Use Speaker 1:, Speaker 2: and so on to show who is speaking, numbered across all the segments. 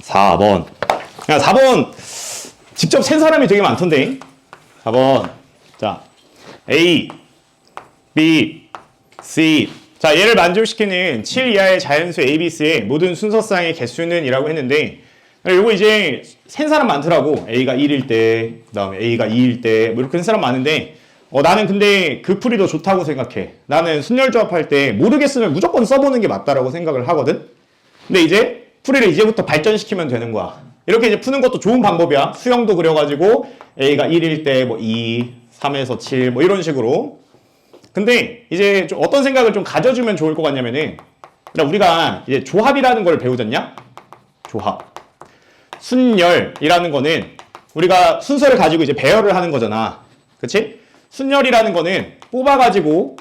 Speaker 1: 4번. 야, 4번 직접 센 사람이 되게 많던데. 4번. 자, A, B, C. 자, 얘를 만족시키는 7 이하의 자연수 A, B, C의 모든 순서쌍의 개수는 이라고 했는데, 요거 이제 센 사람 많더라고. A가 1일 때, 그 다음에 A가 2일 때, 뭐 이렇게 센 사람 많은데, 나는 근데 그 풀이 더 좋다고 생각해. 나는 순열조합 할 때 모르겠으면 무조건 써보는 게 맞다라고 생각을 하거든. 근데 이제 풀이를 이제부터 발전시키면 되는 거야. 이렇게 이제 푸는 것도 좋은 방법이야. 수형도 그려가지고 A가 1일 때 뭐 2, 3에서 7, 뭐 이런 식으로. 근데 이제 좀 어떤 생각을 좀 가져주면 좋을 것 같냐면은, 우리가 이제 조합이라는 걸 배우잖냐? 조합. 순열이라는 거는 우리가 순서를 가지고 이제 배열을 하는 거잖아. 그치? 순열이라는 거는 뽑아가지고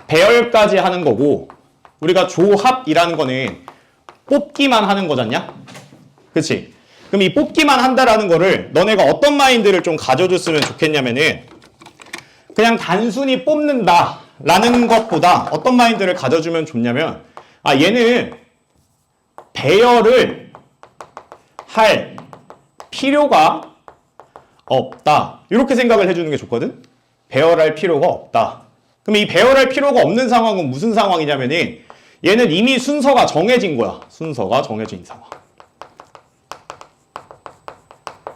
Speaker 1: 배열까지 하는 거고, 우리가 조합이라는 거는 뽑기만 하는 거잖냐? 그치? 그럼 이 뽑기만 한다라는 거를 너네가 어떤 마인드를 좀 가져줬으면 좋겠냐면은, 그냥 단순히 뽑는다 라는 것보다 어떤 마인드를 가져주면 좋냐면, 얘는 배열을 할 필요가 없다, 이렇게 생각을 해주는 게 좋거든. 배열할 필요가 없다. 그럼 이 배열할 필요가 없는 상황은 무슨 상황이냐면은, 얘는 이미 순서가 정해진 거야. 순서가 정해진 상황.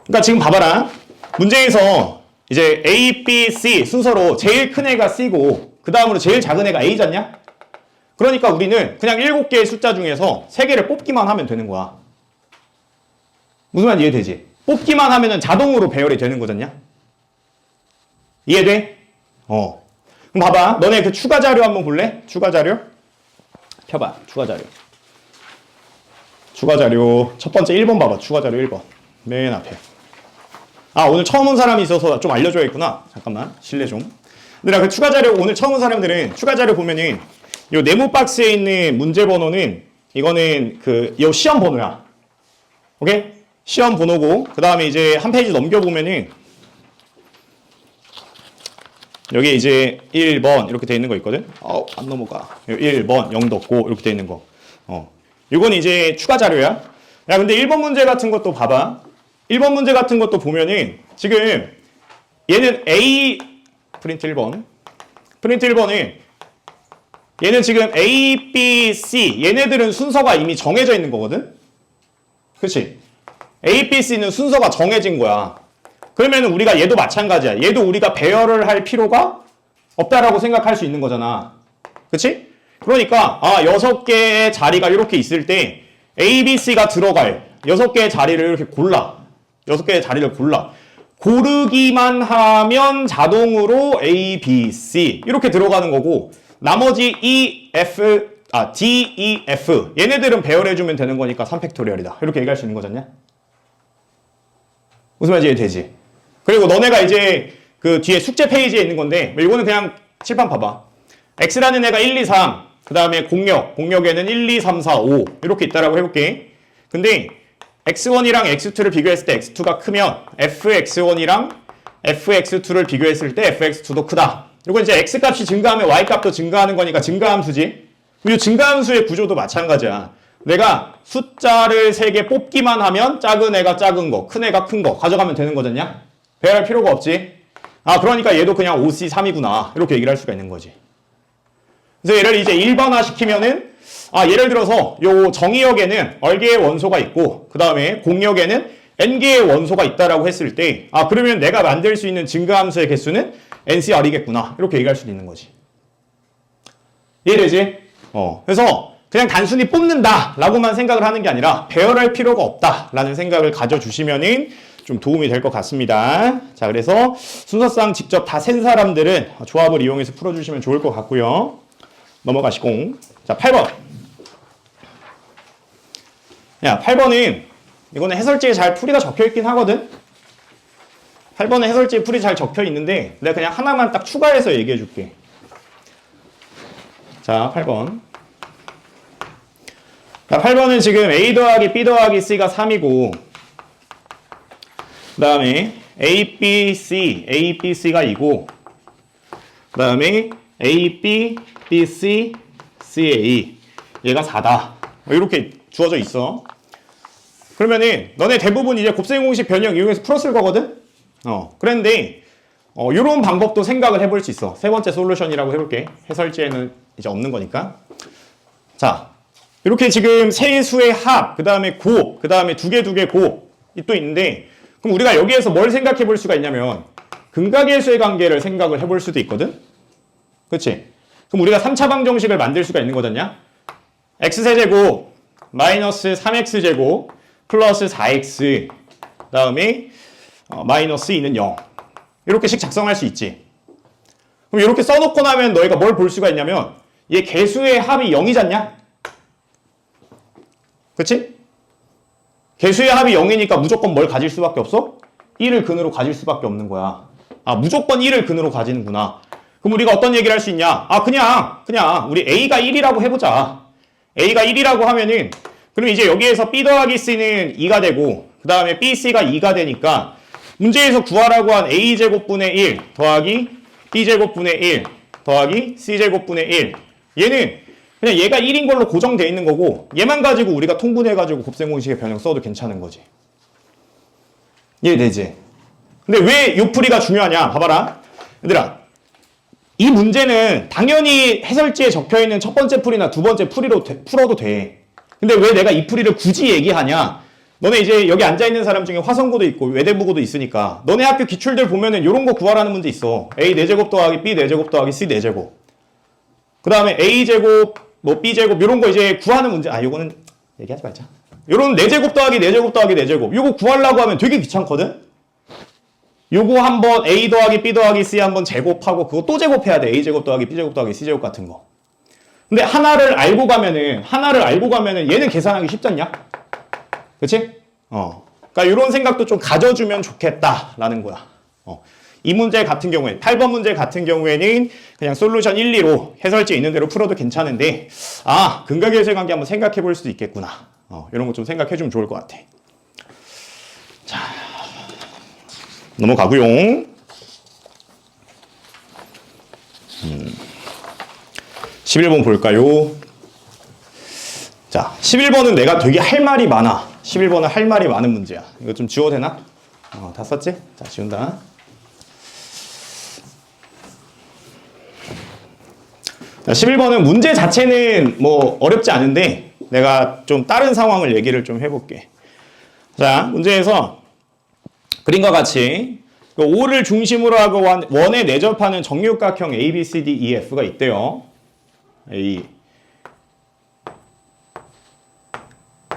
Speaker 1: 그러니까 지금 봐봐라. 문제에서 이제 A, B, C 순서로 제일 큰 애가 C고 그 다음으로 제일 작은 애가 A잖냐? 그러니까 우리는 그냥 7개의 숫자 중에서 3개를 뽑기만 하면 되는 거야. 무슨 말 이해되지? 뽑기만 하면은 자동으로 배열이 되는 거잖냐? 이해돼? 그럼 봐봐. 너네 그 추가 자료 한번 볼래? 추가 자료? 펴봐. 추가 자료. 추가 자료. 첫 번째 1번 봐봐. 추가 자료 1번. 맨 앞에. 오늘 처음 온 사람이 있어서 좀 알려줘야겠구나. 잠깐만. 실례 좀. 얘들아, 그 추가 자료, 오늘 처음 온 사람들은 추가 자료 보면은 요 네모 박스에 있는 문제 번호는, 이거는 요 시험 번호야. 오케이? 시험 번호고, 그 다음에 이제 한 페이지 넘겨보면은 여기 이제 1번 이렇게 돼 있는 거 있거든? 안 넘어가. 1번 0도 없고 이렇게 돼 있는 거. 이건 이제 추가 자료야. 야, 근데 1번 문제 같은 것도 봐봐. 1번 문제 같은 것도 보면은 지금 얘는 A, 프린트 1번. 프린트 1번은 얘는 지금 A, B, C 얘네들은 순서가 이미 정해져 있는 거거든? 그치? A, B, C는 순서가 정해진 거야. 그러면 우리가 얘도 마찬가지야. 얘도 우리가 배열을 할 필요가 없다라고 생각할 수 있는 거잖아. 그치? 그러니까 6개의 자리가 이렇게 있을 때 A, B, C가 들어갈 6개의 자리를 이렇게 골라. 6개의 자리를 골라. 고르기만 하면 자동으로 A, B, C 이렇게 들어가는 거고, 나머지 E, F, D, E, F 얘네들은 배열해주면 되는 거니까 3팩토리얼이다. 이렇게 얘기할 수 있는 거잖냐? 무슨 말인지 이해되지? 그리고 너네가 이제 그 뒤에 숙제 페이지에 있는 건데, 이거는 그냥 칠판 봐봐. X라는 애가 1, 2, 3, 그 다음에 공역에는 1, 2, 3, 4, 5 이렇게 있다라고 해볼게. 근데 X1이랑 X2를 비교했을 때 X2가 크면 FX1이랑 FX2를 비교했을 때 FX2도 크다. 이건 이제 X값이 증가하면 Y값도 증가하는 거니까 증가함수지. 이 증가함수의 구조도 마찬가지야. 내가 숫자를 3개 뽑기만 하면 작은 애가 작은 거, 큰 애가 큰 거 가져가면 되는 거잖냐? 배열할 필요가 없지. 그러니까 얘도 그냥 5C3이구나. 이렇게 얘기를 할 수가 있는 거지. 그래서 얘를 이제 일반화 시키면은, 예를 들어서 요 정의역에는 얼개의 원소가 있고, 그 다음에 공역에는 n개의 원소가 있다라고 했을 때, 그러면 내가 만들 수 있는 증가함수의 개수는 NCR이겠구나. 이렇게 얘기할 수도 있는 거지. 이해되지? 그래서 그냥 단순히 뽑는다 라고만 생각을 하는 게 아니라 배열할 필요가 없다 라는 생각을 가져주시면은 좀 도움이 될 것 같습니다. 자, 그래서 순서상 직접 다 센 사람들은 조합을 이용해서 풀어주시면 좋을 것 같고요. 넘어가시고. 자, 8번. 야, 8번은 이거는 해설지에 잘 풀이가 적혀 있긴 하거든. 8번은 해설지에 풀이 잘 적혀 있는데 내가 그냥 하나만 딱 추가해서 얘기해 줄게. 자, 8번. 자, 8번은 지금 A 더하기 B 더하기 C가 3이고, 그 다음에 A, B, C가 2고, 그 다음에 A, B, B, C, CA 얘가 4다. 이렇게 주어져 있어. 그러면은 너네 대부분 이제 곱셈 공식 변형 이용해서 풀었을 거거든? 그런데 요런 방법도 생각을 해볼 수 있어. 세 번째 솔루션이라고 해볼게. 해설지에는 이제 없는 거니까. 자, 이렇게 지금 세 수의 합, 그 다음에 곱, 그 다음에 두 개 곱이 또 있는데, 그럼 우리가 여기에서 뭘 생각해 볼 수가 있냐면 근각계수의 관계를 생각을 해볼 수도 있거든? 그치? 그럼 우리가 3차 방정식을 만들 수가 있는 거잖냐? x세제곱 마이너스 3x제곱 플러스 4x 그 다음에 마이너스 2는 0 이렇게씩 작성할 수 있지. 그럼 이렇게 써놓고 나면 너희가 뭘 볼 수가 있냐면 얘 개수의 합이 0이잖냐? 그치? 개수의 합이 0이니까 무조건 뭘 가질 수밖에 없어? 1을 근으로 가질 수밖에 없는 거야. 아, 무조건 1을 근으로 가지는구나. 그럼 우리가 어떤 얘기를 할 수 있냐? 아, 그냥 우리 A가 1이라고 해보자. A가 1이라고 하면은 그럼 이제 여기에서 B 더하기 C는 2가 되고 그 다음에 B, C가 2가 되니까 문제에서 구하라고 한 A제곱분의 1 더하기 B제곱분의 1 더하기 C제곱분의 1 얘는 그냥 얘가 1인 걸로 고정되어 있는 거고 얘만 가지고 우리가 통분해가지고 곱셈 공식의 변형 써도 괜찮은 거지. 이해되지? 근데 왜 요풀이가 중요하냐? 봐봐라. 얘들아, 이 문제는 당연히 해설지에 적혀있는 첫 번째 풀이나 두 번째 풀이로 풀어도 돼. 근데 왜 내가 이 풀이를 굳이 얘기하냐? 너네 이제 여기 앉아있는 사람 중에 화성고도 있고 외대부고도 있으니까 너네 학교 기출들 보면은 이런 거 구하라는 문제 있어. A 4제곱 더하기 B 4제곱 더하기 C 4제곱 그 다음에 A제곱 뭐 B제곱 이런 거 이제 구하는 문제. 아, 요거는 얘기하지 말자. 요런 4제곱 더하기 4제곱 더하기 4제곱 요거 구하려고 하면 되게 귀찮거든? 요거 한번 A 더하기 B 더하기 C 한번 제곱하고 그거 또 제곱해야 돼. A제곱 더하기 B제곱 더하기 C제곱 같은 거. 근데 하나를 알고 가면은 얘는 계산하기 쉽잖냐? 그치? 그러니까 이런 생각도 좀 가져주면 좋겠다라는 거야. 이 문제 같은 경우에 8번 문제 같은 경우에는 그냥 솔루션 1, 2로 해설지에 있는 대로 풀어도 괜찮은데 아, 근각계수의 관계 한번 생각해 볼 수도 있겠구나. 이런 거 좀 생각해 주면 좋을 것 같아. 자, 넘어가고요. 11번 볼까요? 자, 11번은 내가 되게 할 말이 많아. 11번은 할 말이 많은 문제야. 이거 좀 지워도 되나? 다 썼지? 자, 지운다. 자, 11번은 문제 자체는 뭐 어렵지 않은데 내가 좀 다른 상황을 얘기를 좀 해볼게. 자, 문제에서 그림과 같이 5를 중심으로 하고 원에 내접하는 정육각형 A, B, C, D, E, F가 있대요. A.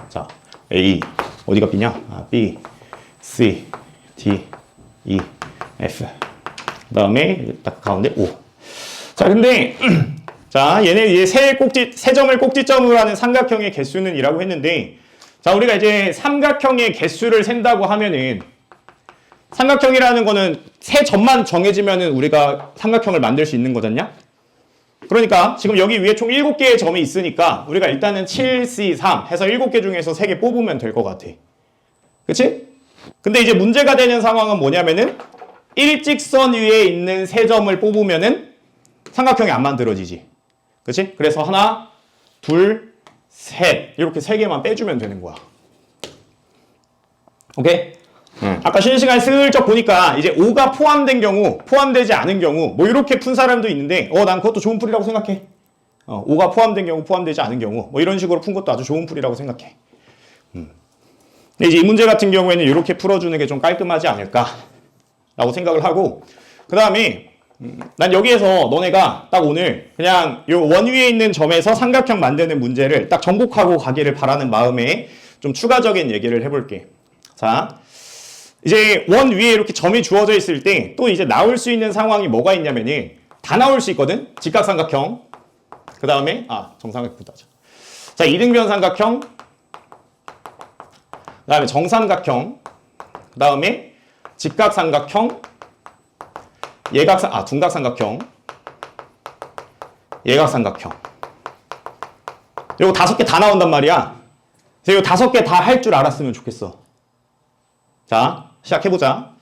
Speaker 1: 자, A. 어디가 B냐? 아, B, C, D, E, F. 그 다음에 딱 가운데 O. 자, 근데 자, 얘네 이제 세 점을 꼭지점으로 하는 삼각형의 개수는 이라고 했는데 자, 우리가 이제 삼각형의 개수를 센다고 하면은 삼각형이라는 거는 세 점만 정해지면은 우리가 삼각형을 만들 수 있는 거잖냐? 그러니까 지금 여기 위에 총 7개의 점이 있으니까 우리가 일단은 7C3 해서 7개 중에서 3개 뽑으면 될 것 같아. 그치? 근데 이제 문제가 되는 상황은 뭐냐면은 일직선 위에 있는 세 점을 뽑으면은 삼각형이 안 만들어지지. 그치? 그래서 하나, 둘, 셋 이렇게 3개만 빼주면 되는 거야. 오케이? 아까 쉬는 시간에 슬쩍 보니까 이제 5가 포함된 경우, 포함되지 않은 경우 뭐 이렇게 푼 사람도 있는데 난 그것도 좋은 풀이라고 생각해. 5가 포함된 경우, 포함되지 않은 경우 뭐 이런 식으로 푼 것도 아주 좋은 풀이라고 생각해. 근데 이제 이 문제 같은 경우에는 이렇게 풀어주는 게 좀 깔끔하지 않을까라고 생각을 하고 그 다음에 난 여기에서 너네가 딱 오늘 그냥 요 원 위에 있는 점에서 삼각형 만드는 문제를 딱 정복하고 가기를 바라는 마음에 좀 추가적인 얘기를 해볼게. 자, 이제 원 위에 이렇게 점이 주어져 있을 때 또 이제 나올 수 있는 상황이 뭐가 있냐면은 다 나올 수 있거든. 직각삼각형. 그 다음에 정삼각형부터 하자. 자, 이등변 삼각형. 그 다음에 정삼각형. 그 다음에 직각삼각형. 둔각삼각형. 예각삼각형. 요거 5개 다 나온단 말이야. 그래서 요 5개 다 할 줄 알았으면 좋겠어. 자, 시작해보자.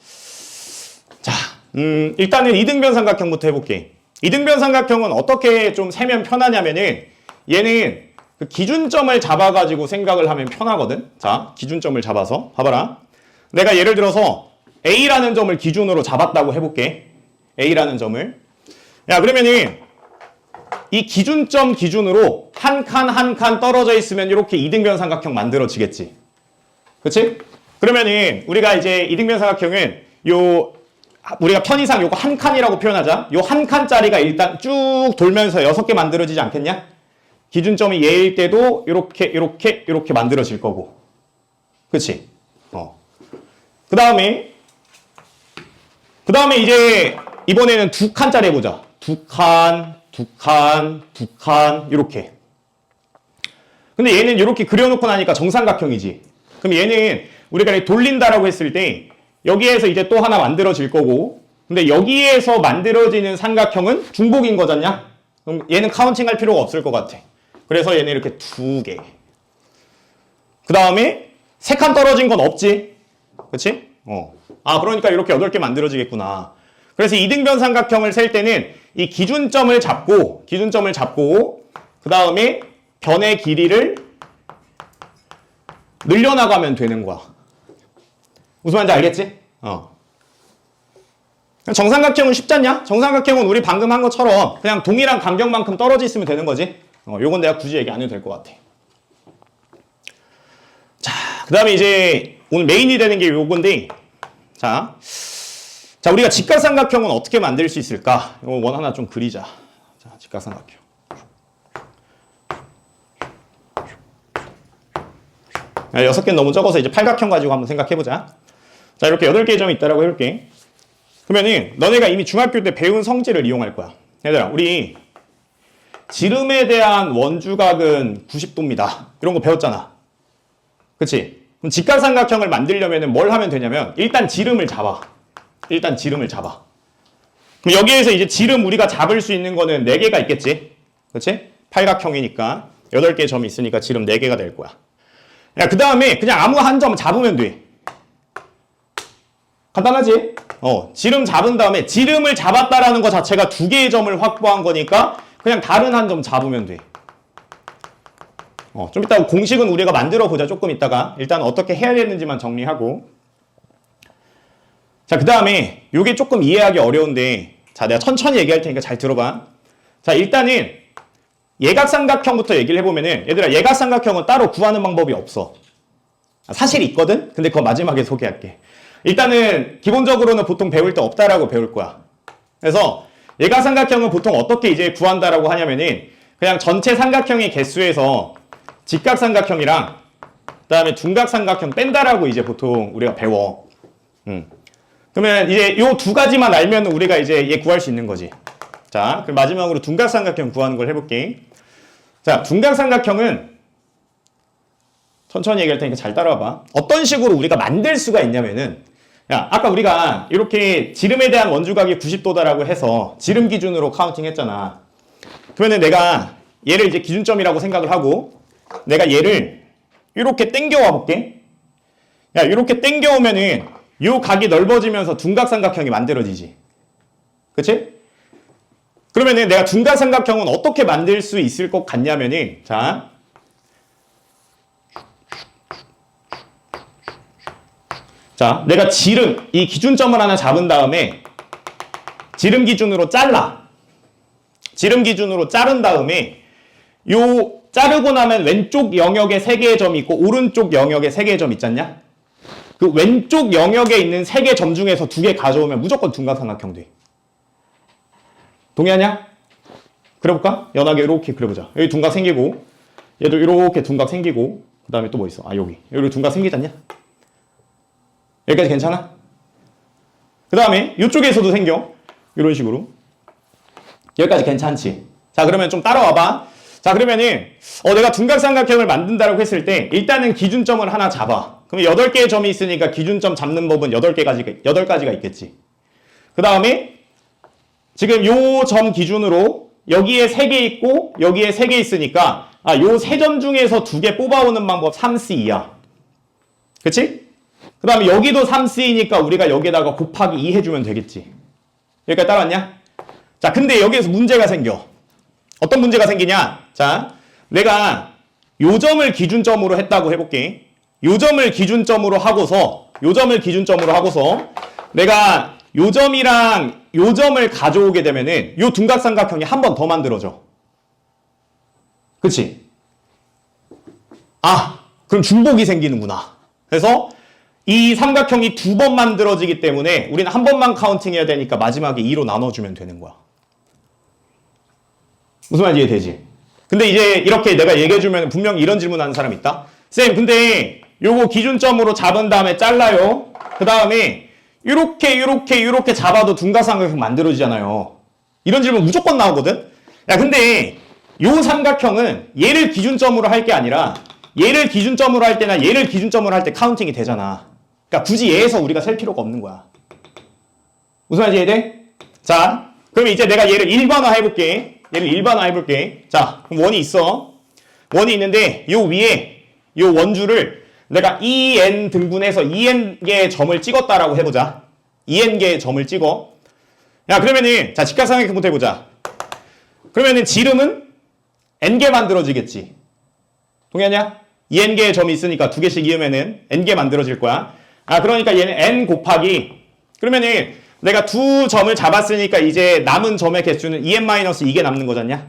Speaker 1: 자, 일단은 이등변 삼각형부터 해볼게. 이등변 삼각형은 어떻게 좀 세면 편하냐면은 얘는 그 기준점을 잡아가지고 생각을 하면 편하거든. 자, 기준점을 잡아서 봐봐라. 내가 예를 들어서 A라는 점을 기준으로 잡았다고 해볼게. A라는 점을. 야, 그러면은 이 기준점 기준으로 한 칸 한 칸 떨어져 있으면 이렇게 이등변 삼각형 만들어지겠지. 그치? 그러면은 우리가 이제 이등변 삼각형은 우리가 편의상 요거 한 칸이라고 표현하자. 요 한 칸짜리가 일단 쭉 돌면서 6개 만들어지지 않겠냐? 기준점이 얘일 때도 이렇게 만들어질 거고. 그치? 그 다음에 이제 이번에는 2칸짜리 해보자. 2칸, 2칸, 2칸 이렇게. 근데 얘는 이렇게 그려놓고 나니까 정삼각형이지. 그럼 얘는 우리가 돌린다라고 했을 때 여기에서 이제 또 하나 만들어질 거고, 근데 여기에서 만들어지는 삼각형은 중복인 거잖냐? 그럼 얘는 카운팅할 필요가 없을 것 같아. 그래서 얘는 이렇게 2개. 그 다음에 3칸 떨어진 건 없지? 그치? 그러니까 이렇게 8개 만들어지겠구나. 그래서 이등변 삼각형을 셀 때는 이 기준점을 잡고, 그 다음에 변의 길이를 늘려나가면 되는 거야. 무슨 말인지 알겠지? 정삼각형은 쉽지 않냐? 정삼각형은 우리 방금 한 것처럼 그냥 동일한 간격만큼 떨어져 있으면 되는 거지. 요건 내가 굳이 얘기 안 해도 될 것 같아. 자, 그 다음에 이제 오늘 메인이 되는 게 요건데, 자, 우리가 직각삼각형은 어떻게 만들 수 있을까? 이거 원 하나 좀 그리자. 자, 직각삼각형. 야, 6개는 너무 적어서 이제 팔각형 가지고 한번 생각해보자. 자, 이렇게 8개의 점이 있다라고 해볼게. 그러면은 너네가 이미 중학교 때 배운 성질을 이용할 거야. 얘들아, 우리 지름에 대한 원주각은 90도입니다. 이런 거 배웠잖아. 그치? 그럼 직각삼각형을 만들려면 뭘 하면 되냐면 일단 지름을 잡아. 그럼 여기에서 이제 지름 우리가 잡을 수 있는 거는 4개가 있겠지? 그치? 팔각형이니까 8개의 점이 있으니까 지름 4개가 될 거야. 야, 그 다음에 그냥 아무 한 점 잡으면 돼. 간단하지? 지름 잡은 다음에 지름을 잡았다라는 거 자체가 2개의 점을 확보한 거니까 그냥 다른 한 점 잡으면 돼. 좀 이따 공식은 우리가 만들어 보자. 조금 이따가. 일단 어떻게 해야 되는지만 정리하고. 자, 그 다음에 요게 조금 이해하기 어려운데, 자, 내가 천천히 얘기할 테니까 잘 들어봐. 자, 일단은 예각삼각형부터 얘기를 해보면은, 얘들아, 예각삼각형은 따로 구하는 방법이 없어. 사실 있거든? 근데 그거 마지막에 소개할게. 일단은 기본적으로는 보통 배울 때 없다라고 배울 거야. 그래서 예각삼각형은 보통 어떻게 이제 구한다라고 하냐면은 그냥 전체 삼각형의 개수에서 직각삼각형이랑 그다음에 둔각삼각형 뺀다라고 이제 보통 우리가 배워. 그러면 이제 요 2가지만 알면 우리가 이제 얘 구할 수 있는 거지. 자, 그럼 마지막으로 둔각삼각형 구하는 걸 해볼게. 자, 둔각삼각형은 천천히 얘기할 테니까 잘 따라와봐. 어떤 식으로 우리가 만들 수가 있냐면은, 야, 아까 우리가 이렇게 지름에 대한 원주각이 90도다라고 해서 지름 기준으로 카운팅 했잖아. 그러면은 내가 얘를 이제 기준점이라고 생각을 하고, 내가 얘를 이렇게 땡겨와 볼게. 야, 이렇게 땡겨오면은 요 각이 넓어지면서 둔각삼각형이 만들어지지. 그치? 그러면은 내가 둔각삼각형은 어떻게 만들 수 있을 것 같냐면은, 자, 내가 지름, 이 기준점을 하나 잡은 다음에 지름 기준으로 잘라. 지름 기준으로 자른 다음에 요 자르고 나면 왼쪽 영역에 3개의 점이 있고 오른쪽 영역에 3개의 점 있지 않냐? 그 왼쪽 영역에 있는 3개 점 중에서 2개 가져오면 무조건 둔각삼각형 돼. 동의하냐? 그려볼까? 연하게 이렇게 그려보자. 여기 둔각 생기고, 얘도 이렇게 둔각 생기고, 그 다음에 또 뭐 있어? 여기 둔각 생기지 않냐? 여기까지 괜찮아? 그 다음에 이쪽에서도 생겨. 이런 식으로. 여기까지 괜찮지? 자, 그러면 좀 따라와봐. 자, 그러면은 내가 둔각삼각형을 만든다고 했을 때 일단은 기준점을 하나 잡아. 그러면 8개의 점이 있으니까 기준점 잡는 법은 8가지가 있겠지. 그 다음에 지금 요 점 기준으로 여기에 3개 있고 여기에 3개 있으니까 요 3점 중에서 2개 뽑아오는 방법 3C2야. 그치? 그 다음에 여기도 3C니까 우리가 여기에다가 곱하기 2 해주면 되겠지. 여기까지 따라왔냐? 자, 근데 여기에서 문제가 생겨. 어떤 문제가 생기냐? 자, 내가 요 점을 기준점으로 했다고 해볼게. 요 점을 기준점으로 하고서 내가 요 점이랑 요 점을 가져오게 되면은 요 둔각삼각형이 한 번 더 만들어져. 그치? 아, 그럼 중복이 생기는구나. 그래서 이 삼각형이 두 번 만들어지기 때문에 우리는 한 번만 카운팅해야 되니까 마지막에 2로 나눠주면 되는 거야. 무슨 말인지 이해되지? 근데 이제 이렇게 내가 얘기해주면 분명히 이런 질문하는 사람 있다? 쌤, 근데 요거 기준점으로 잡은 다음에 잘라요. 그 다음에 요렇게 잡아도 둔각삼각형 만들어지잖아요. 이런 질문 무조건 나오거든? 야, 근데 요 삼각형은 얘를 기준점으로 할 게 아니라 얘를 기준점으로 할 때나 얘를 기준점으로 할 때 카운팅이 되잖아. 그러니까 굳이 얘에서 우리가 셀 필요가 없는 거야. 무슨 말인지 이해돼? 자, 그럼 이제 내가 얘를 일반화 해볼게. 자, 그럼 원이 있어. 원이 있는데 요 위에 요 원주를 내가 2n 등분해서 2n개의 점을 찍었다라고 해보자. 2n개의 점을 찍어. 야, 그러면은 자, 직각삼각형부터 해보자. 그러면은 지름은 n개 만들어지겠지. 동의하냐? 2n개의 점이 있으니까 두 개씩 이으면은 n개 만들어질 거야. 아, 그러니까 얘는 n 곱하기, 그러면은 내가 두 점을 잡았으니까 이제 남은 점의 개수는 2n-2개 남는 거잖냐?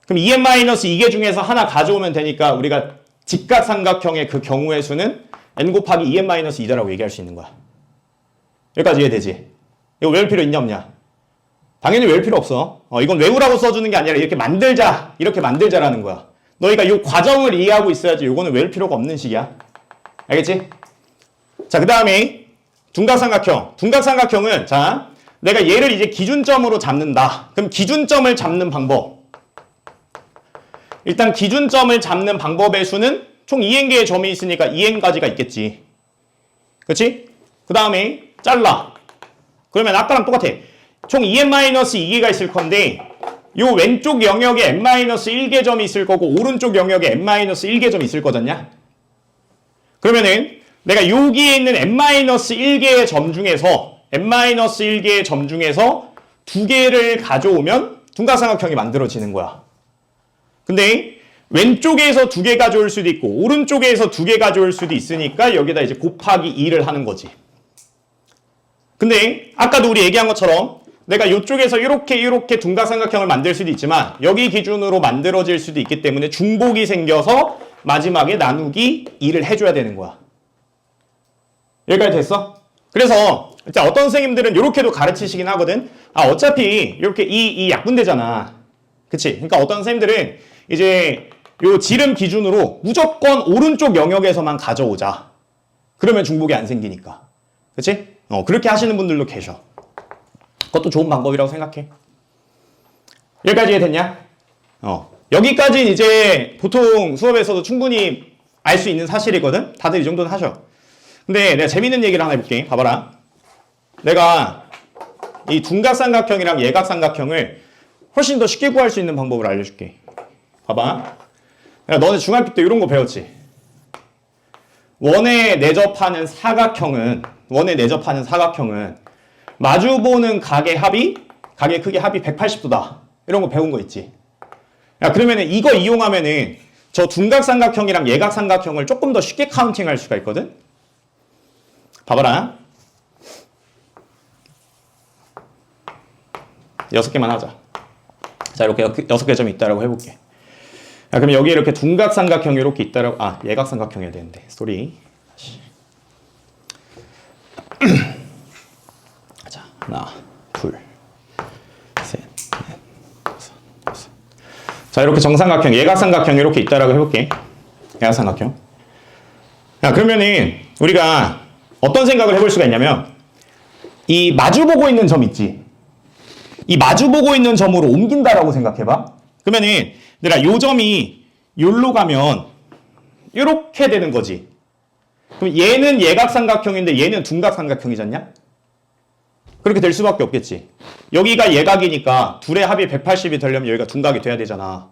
Speaker 1: 그럼 2n-2개 중에서 하나 가져오면 되니까 우리가 직각삼각형의 그 경우의 수는 n 곱하기 2n-2다라고 얘기할 수 있는 거야. 여기까지 이해되지? 이거 외울 필요 있냐 없냐? 당연히 외울 필요 없어. 이건 외우라고 써주는 게 아니라 이렇게 만들자라는 거야. 너희가 이 과정을 이해하고 있어야지 요거는 외울 필요가 없는 식이야. 알겠지? 자, 그 다음에 둔각삼각형. 둔각삼각형은 자, 내가 얘를 이제 기준점으로 잡는다. 그럼 기준점을 잡는 방법. 일단 기준점을 잡는 방법의 수는 총 2n개의 점이 있으니까 2n까지가 있겠지. 그렇지? 그 다음에 잘라. 그러면 아까랑 똑같아. 총 2n-2개가 있을 건데 요 왼쪽 영역에 n-1개 점이 있을 거고 오른쪽 영역에 n-1개 점이 있을 거잖냐? 그러면은 내가 여기에 있는 n-1개의 점 중에서 n-1개의 점 중에서 두 개를 가져오면 둔각삼각형이 만들어지는 거야. 근데 왼쪽에서 두 개 가져올 수도 있고 오른쪽에서 두 개 가져올 수도 있으니까 여기다 이제 곱하기 2를 하는 거지. 근데 아까도 우리 얘기한 것처럼 내가 이쪽에서 이렇게 둔각삼각형을 만들 수도 있지만 여기 기준으로 만들어질 수도 있기 때문에 중복이 생겨서 마지막에 나누기 2를 해줘야 되는 거야. 여기까지 됐어? 그래서 어떤 선생님들은 이렇게도 가르치시긴 하거든. 아, 어차피 이렇게 이 약분되잖아. 그치? 그러니까 어떤 선생님들은 이제 요 지름 기준으로 무조건 오른쪽 영역에서만 가져오자. 그러면 중복이 안 생기니까. 그치? 그렇게 하시는 분들도 계셔. 그것도 좋은 방법이라고 생각해. 여기까지 이해됐냐? 여기까지는 이제 보통 수업에서도 충분히 알 수 있는 사실이거든? 다들 이 정도는 하셔. 근데 내가 재밌는 얘기를 하나 해볼게. 봐봐라. 내가 이 둔각삼각형이랑 예각삼각형을 훨씬 더 쉽게 구할 수 있는 방법을 알려줄게. 봐봐. 너네 중학교 때 이런 거 배웠지? 원에 내접하는 사각형은 마주보는 각의 크기 합이 180도다. 이런 거 배운 거 있지? 야, 그러면은 이거 이용하면은 저 둔각삼각형이랑 예각삼각형을 조금 더 쉽게 카운팅할 수가 있거든? 봐봐라. 6개만 하자. 자, 이렇게 6개 점이 있다라고 해볼게. 야, 그럼 여기 이렇게 둔각삼각형이 이렇게 있다라고, 예각삼각형이어야 되는데. 쏘리. 자, 하나, 둘, 셋, 넷, 다섯, 여섯. 자, 이렇게 정삼각형, 예각삼각형이 이렇게 있다라고 해볼게. 예각삼각형. 야, 그러면은 우리가 어떤 생각을 해볼 수가 있냐면 이 마주보고 있는 점 있지? 이 마주보고 있는 점으로 옮긴다라고 생각해봐. 그러면은 내가 요 점이 요로 가면 이렇게 되는 거지. 그럼 얘는 예각삼각형인데 얘는 둔각삼각형이잖냐? 그렇게 될 수밖에 없겠지. 여기가 예각이니까 둘의 합이 180이 되려면 여기가 둔각이 돼야 되잖아.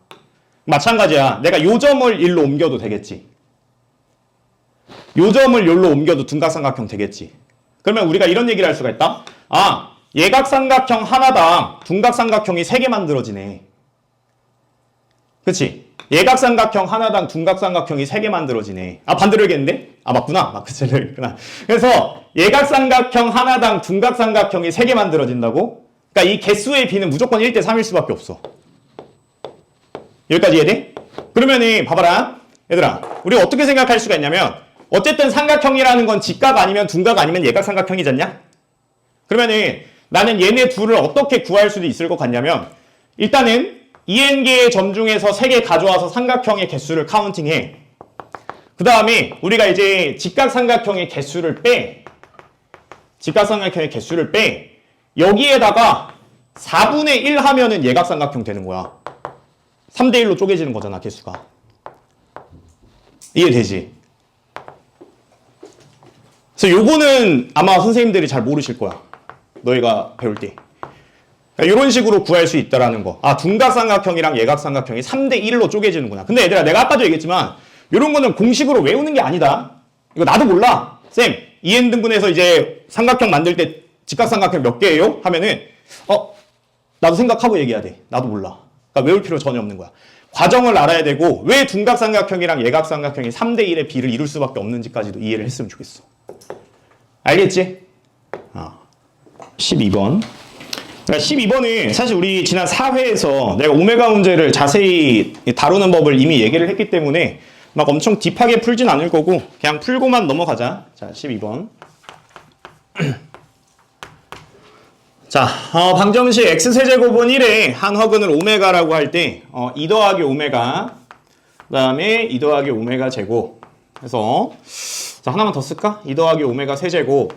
Speaker 1: 마찬가지야. 내가 요 점을 일로 옮겨도 되겠지. 요 점을 여기로 옮겨도 둔각삼각형 되겠지. 그러면 우리가 이런 얘기를 할 수가 있다. 아, 예각삼각형 하나당 둔각삼각형이 3개 만들어지네. 그치? 예각삼각형 하나당 둔각삼각형이 3개 만들어지네. 아, 반대로 얘기했는데? 아, 맞구나. 맞구나. 그래서 예각삼각형 하나당 둔각삼각형이 3개 만들어진다고? 그러니까 이 개수의 비는 무조건 1대 3일 수밖에 없어. 여기까지 이해돼? 그러면은 봐봐라. 얘들아, 우리가 어떻게 생각할 수가 있냐면 어쨌든 삼각형이라는 건 직각 아니면 둔각 아니면 예각삼각형이잖냐? 그러면은 나는 얘네 둘을 어떻게 구할 수도 있을 것 같냐면 일단은 EN개의 점 중에서 3개 가져와서 삼각형의 개수를 카운팅해. 그 다음에 우리가 이제 직각삼각형의 개수를 빼. 직각삼각형의 개수를 빼. 여기에다가 4분의 1 하면은 예각삼각형 되는 거야. 3대 1로 쪼개지는 거잖아, 개수가. 이해되지? 그래서 요거는 아마 선생님들이 잘 모르실 거야. 너희가 배울 때. 그러니까 이런 식으로 구할 수 있다라는 거. 아, 둔각삼각형이랑 예각삼각형이 3대 1로 쪼개지는구나. 근데 얘들아, 내가 아까도 얘기했지만 이런 거는 공식으로 외우는 게 아니다. 이거 나도 몰라. 쌤, 2n 등분해서 이제 삼각형 만들 때 직각삼각형 몇 개예요? 하면은 나도 생각하고 얘기해야 돼. 나도 몰라. 그러니까 외울 필요 전혀 없는 거야. 과정을 알아야 되고 왜 둔각삼각형이랑 예각삼각형이 3대 1의 비를 이룰 수밖에 없는지까지도 이해를 했으면 좋겠어. 알겠지? 12번. 그러니까 12번은 사실 우리 지난 4회에서 내가 오메가 문제를 자세히 다루는 법을 이미 얘기를 했기 때문에 막 엄청 딥하게 풀진 않을 거고 그냥 풀고만 넘어가자. 자, 12번. 자, 방정식 x세제곱은 1에 한 허근을 오메가라고 할 때 2 더하기 오메가 그 다음에 2 더하기 오메가 제곱 해서 자, 하나만 더 쓸까? 2 더하기 오메가 세제곱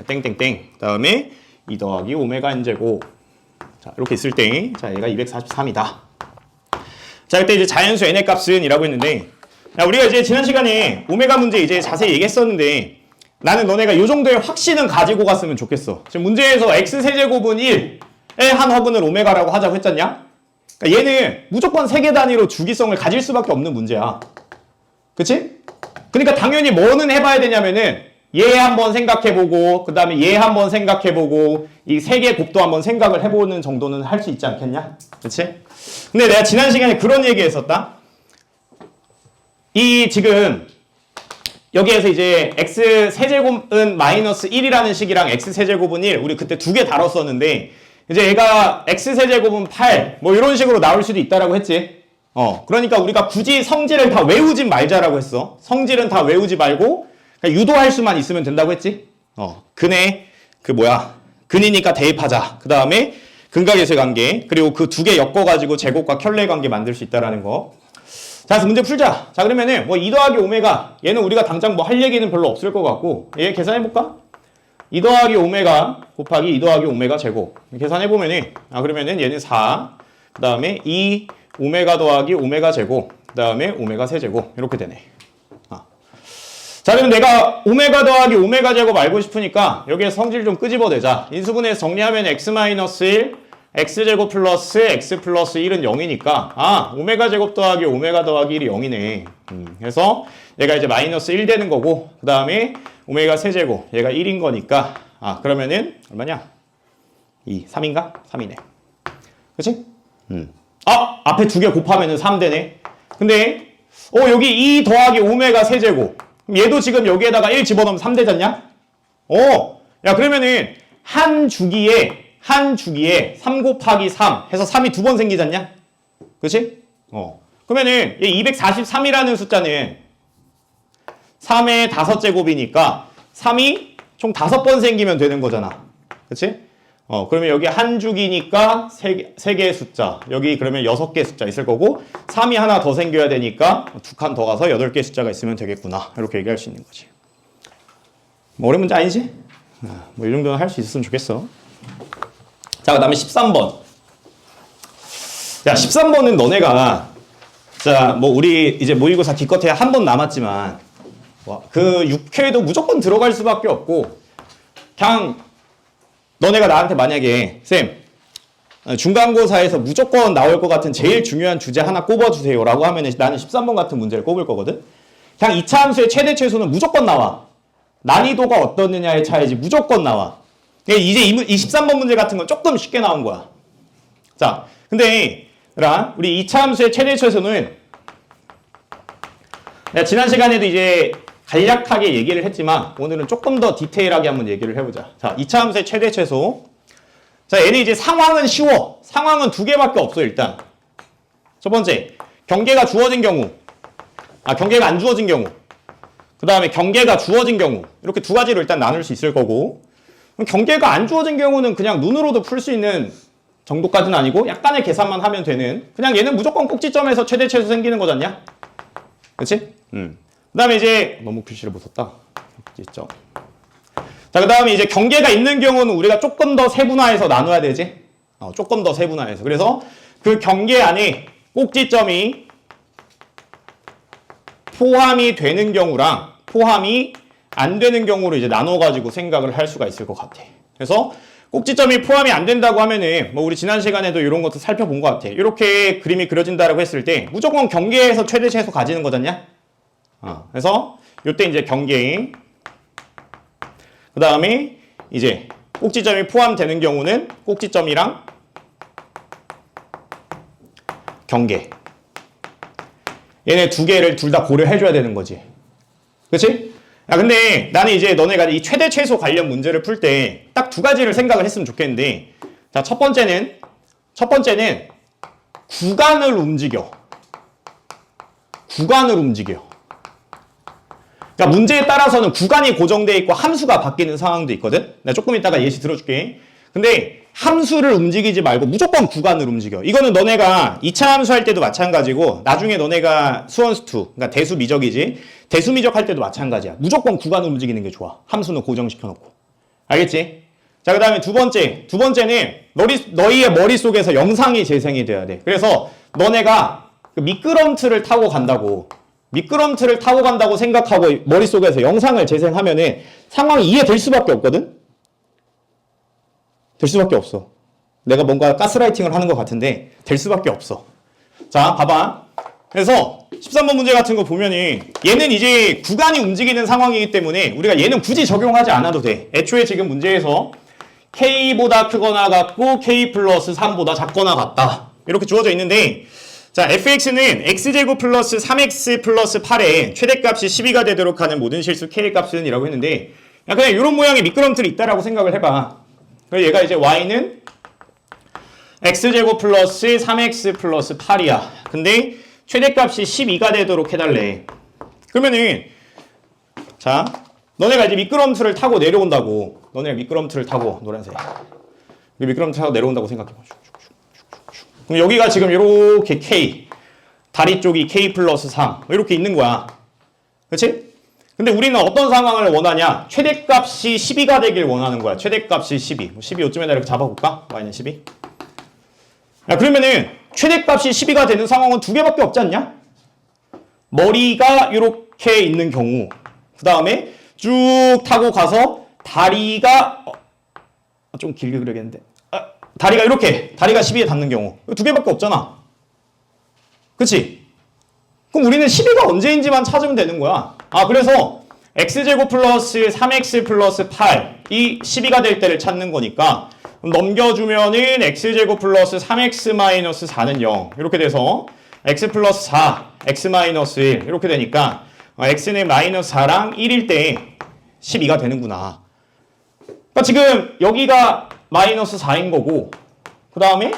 Speaker 1: 땡땡땡 그 다음에 2 더하기 오메가 n제곱. 자, 이렇게 있을 때, 자, 얘가 243이다. 자, 그때 이제 자연수 n의 값은 이라고 했는데, 야, 우리가 이제 지난 시간에 오메가 문제 이제 자세히 얘기했었는데, 나는 너네가 요 정도의 확신은 가지고 갔으면 좋겠어. 지금 문제에서 x세제곱은 1의 한 허근을 오메가라고 하자고 했잖냐? 그러니까 얘는 무조건 세계 단위로 주기성을 가질 수밖에 없는 문제야. 그치? 그러니까 당연히 뭐는 해봐야 되냐면은, 얘 한번 생각해보고 그 다음에 얘 한번 생각해보고 이 세 개 곱도 한번 생각을 해보는 정도는 할 수 있지 않겠냐? 그치? 근데 내가 지난 시간에 그런 얘기 했었다. 이 지금 여기에서 이제 x 세제곱은 마이너스 1이라는 식이랑 x 세제곱은 1 우리 그때 2개 다뤘었는데 이제 얘가 x 세제곱은 8 뭐 이런 식으로 나올 수도 있다라고 했지. 그러니까 우리가 굳이 성질을 다 외우진 말자라고 했어. 성질은 다 외우지 말고 유도할 수만 있으면 된다고 했지? 근의 근이니까 대입하자. 그 다음에 근각에서의 관계, 그리고 그 2개 엮어가지고 제곱과 켤레 관계 만들 수 있다라는 거. 자, 그래서 문제 풀자. 자, 그러면은 2 더하기 오메가 얘는 우리가 당장 할 얘기는 별로 없을 것 같고 얘 계산해볼까? 2 더하기 오메가 곱하기 2 더하기 오메가 제곱 계산해보면은 그러면은 얘는 4, 그 다음에 2 오메가 더하기 오메가 제곱, 그 다음에 오메가 세제곱 이렇게 되네. 자, 그럼 내가 오메가 더하기 오메가 제곱 알고 싶으니까 여기에 성질 좀 끄집어내자. 인수분해에서 정리하면 x-1, x제곱 플러스 x 플러스 1은 0이니까 오메가 제곱 더하기 오메가 더하기 1이 0이네. 그래서 얘가 이제 마이너스 1 되는 거고 그 다음에 오메가 세제곱 얘가 1인 거니까 그러면은 얼마냐? 3인가? 3이네. 그치? 앞에 2개 곱하면은 3 되네. 근데 여기 2 더하기 오메가 세제곱 얘도 지금 여기에다가 1 집어넣으면 3 되잖냐? 야, 그러면은 한 주기에 3 곱하기 3 해서 3이 2번 생기잖냐? 그치? 그러면은 얘 243이라는 숫자는 3의 5제곱이니까 3이 총 5번 생기면 되는 거잖아. 그치? 그러면 여기 한 주기니까 3개의 숫자. 여기 그러면 6개의 숫자 있을 거고 3이 하나 더 생겨야 되니까 2칸 더 가서 8개의 숫자가 있으면 되겠구나. 이렇게 얘기할 수 있는 거지. 뭐 어려운 문제 아니지? 뭐 이 정도는 할 수 있었으면 좋겠어. 자, 그 다음에 13번. 야, 13번은 너네가 자, 뭐 우리 이제 모의고사 기껏해 한 번 남았지만 그 6회도 무조건 들어갈 수밖에 없고 그냥 너네가 나한테 만약에 쌤 중간고사에서 무조건 나올 것 같은 제일 중요한 주제 하나 꼽아주세요 라고 하면 나는 13번 같은 문제를 꼽을 거거든. 그냥 2차 함수의 최대 최소는 무조건 나와. 난이도가 어떻느냐의 차이지 무조건 나와. 이제 이 13번 문제 같은 건 조금 쉽게 나온 거야. 자, 근데 우리 2차 함수의 최대 최소는 내가 지난 시간에도 이제 간략하게 얘기를 했지만 오늘은 조금 더 디테일하게 한번 얘기를 해보자. 자, 2차 함수의 최대 최소. 자, 얘는 이제 상황은 쉬워. 상황은 두 개밖에 없어, 일단. 첫 번째, 경계가 주어진 경우. 경계가 안 주어진 경우. 그 다음에 경계가 주어진 경우. 이렇게 두 가지로 일단 나눌 수 있을 거고. 그럼 경계가 안 주어진 경우는 그냥 눈으로도 풀 수 있는 정도까지는 아니고 약간의 계산만 하면 되는. 그냥 얘는 무조건 꼭지점에서 최대 최소 생기는 거잖냐? 그치? 그 다음에 이제 너무 글씨를 못 썼다. 꼭지점. 자, 그 다음에 이제 경계가 있는 경우는 우리가 조금 더 세분화해서 나눠야 되지? 조금 더 세분화해서. 그래서 그 경계 안에 꼭지점이 포함이 되는 경우랑 포함이 안 되는 경우로 이제 나눠가지고 생각을 할 수가 있을 것 같아. 그래서 꼭지점이 포함이 안 된다고 하면은 뭐 우리 지난 시간에도 이런 것도 살펴본 것 같아. 이렇게 그림이 그려진다라고 했을 때 무조건 경계에서 최대 최소 가지는 거잖냐? 그래서 요때 이제 경계. 그 다음에 이제 꼭지점이 포함되는 경우는 꼭지점이랑 경계. 얘네 두 개를 둘 다 고려해줘야 되는 거지. 그치? 야, 근데 나는 이제 너네가 이 최대 최소 관련 문제를 풀 때 딱 두 가지를 생각을 했으면 좋겠는데, 자, 첫 번째는 구간을 움직여. 구간을 움직여. 그러니까 문제에 따라서는 구간이 고정되어 있고 함수가 바뀌는 상황도 있거든? 내가 조금 이따가 예시 들어줄게. 근데 함수를 움직이지 말고 무조건 구간을 움직여. 이거는 너네가 2차 함수 할 때도 마찬가지고 나중에 너네가 수원수2, 그러니까 대수미적이지. 대수미적 할 때도 마찬가지야. 무조건 구간을 움직이는 게 좋아. 함수는 고정시켜놓고. 알겠지? 자, 그 다음에 두 번째는 너희의 머릿속에서 영상이 재생이 돼야 돼. 그래서 너네가 그 미끄럼틀을 타고 간다고 생각하고 머릿속에서 영상을 재생하면은 상황이 이해될 수밖에 없거든? 될 수밖에 없어. 내가 뭔가 가스라이팅을 하는 것 같은데 될 수밖에 없어. 자, 봐봐. 그래서 13번 문제 같은 거 보면은 얘는 이제 구간이 움직이는 상황이기 때문에 우리가 얘는 굳이 적용하지 않아도 돼. 애초에 지금 문제에서 K보다 크거나 같고 K 플러스 3보다 작거나 같다. 이렇게 주어져 있는데, 자, fx는 x제곱 플러스 3x 플러스 8에 최대값이 12가 되도록 하는 모든 실수 K값은 이라고 했는데, 그냥 이런 모양의 미끄럼틀이 있다라고 생각을 해봐. 그래서 얘가 이제 y는 x제곱 플러스 3x 플러스 8이야. 근데 최대값이 12가 되도록 해달래. 그러면은, 자, 너네가 이제 미끄럼틀을 타고 내려온다고. 너네가 미끄럼틀을 타고, 노란색. 미끄럼틀 타고 내려온다고 생각해봐. 그럼 여기가 지금 이렇게 K, 다리 쪽이 K 플러스 3 이렇게 있는 거야. 그렇지? 근데 우리는 어떤 상황을 원하냐? 최대값이 12가 되길 원하는 거야. 최대값이 12. 12 요쯤에다 이렇게 잡아볼까? y는 12. 야, 그러면은 최대값이 12가 되는 상황은 두 개밖에 없지 않냐? 머리가 이렇게 있는 경우, 그 다음에 쭉 타고 가서 다리가 좀 길게 그려야겠는데, 다리가 이렇게, 다리가 12에 닿는 경우. 두 개밖에 없잖아. 그치? 그럼 우리는 12가 언제인지만 찾으면 되는 거야. 그래서 x제곱 플러스 3x 플러스 8이 12가 될 때를 찾는 거니까 넘겨주면은 x제곱 플러스 3x 마이너스 4는 0 이렇게 돼서 x 플러스 4, x 마이너스 1 이렇게 되니까 x는 마이너스 4랑 1일 때 12가 되는구나. 그러니까 지금 여기가 마이너스 4인 거고, 그 다음에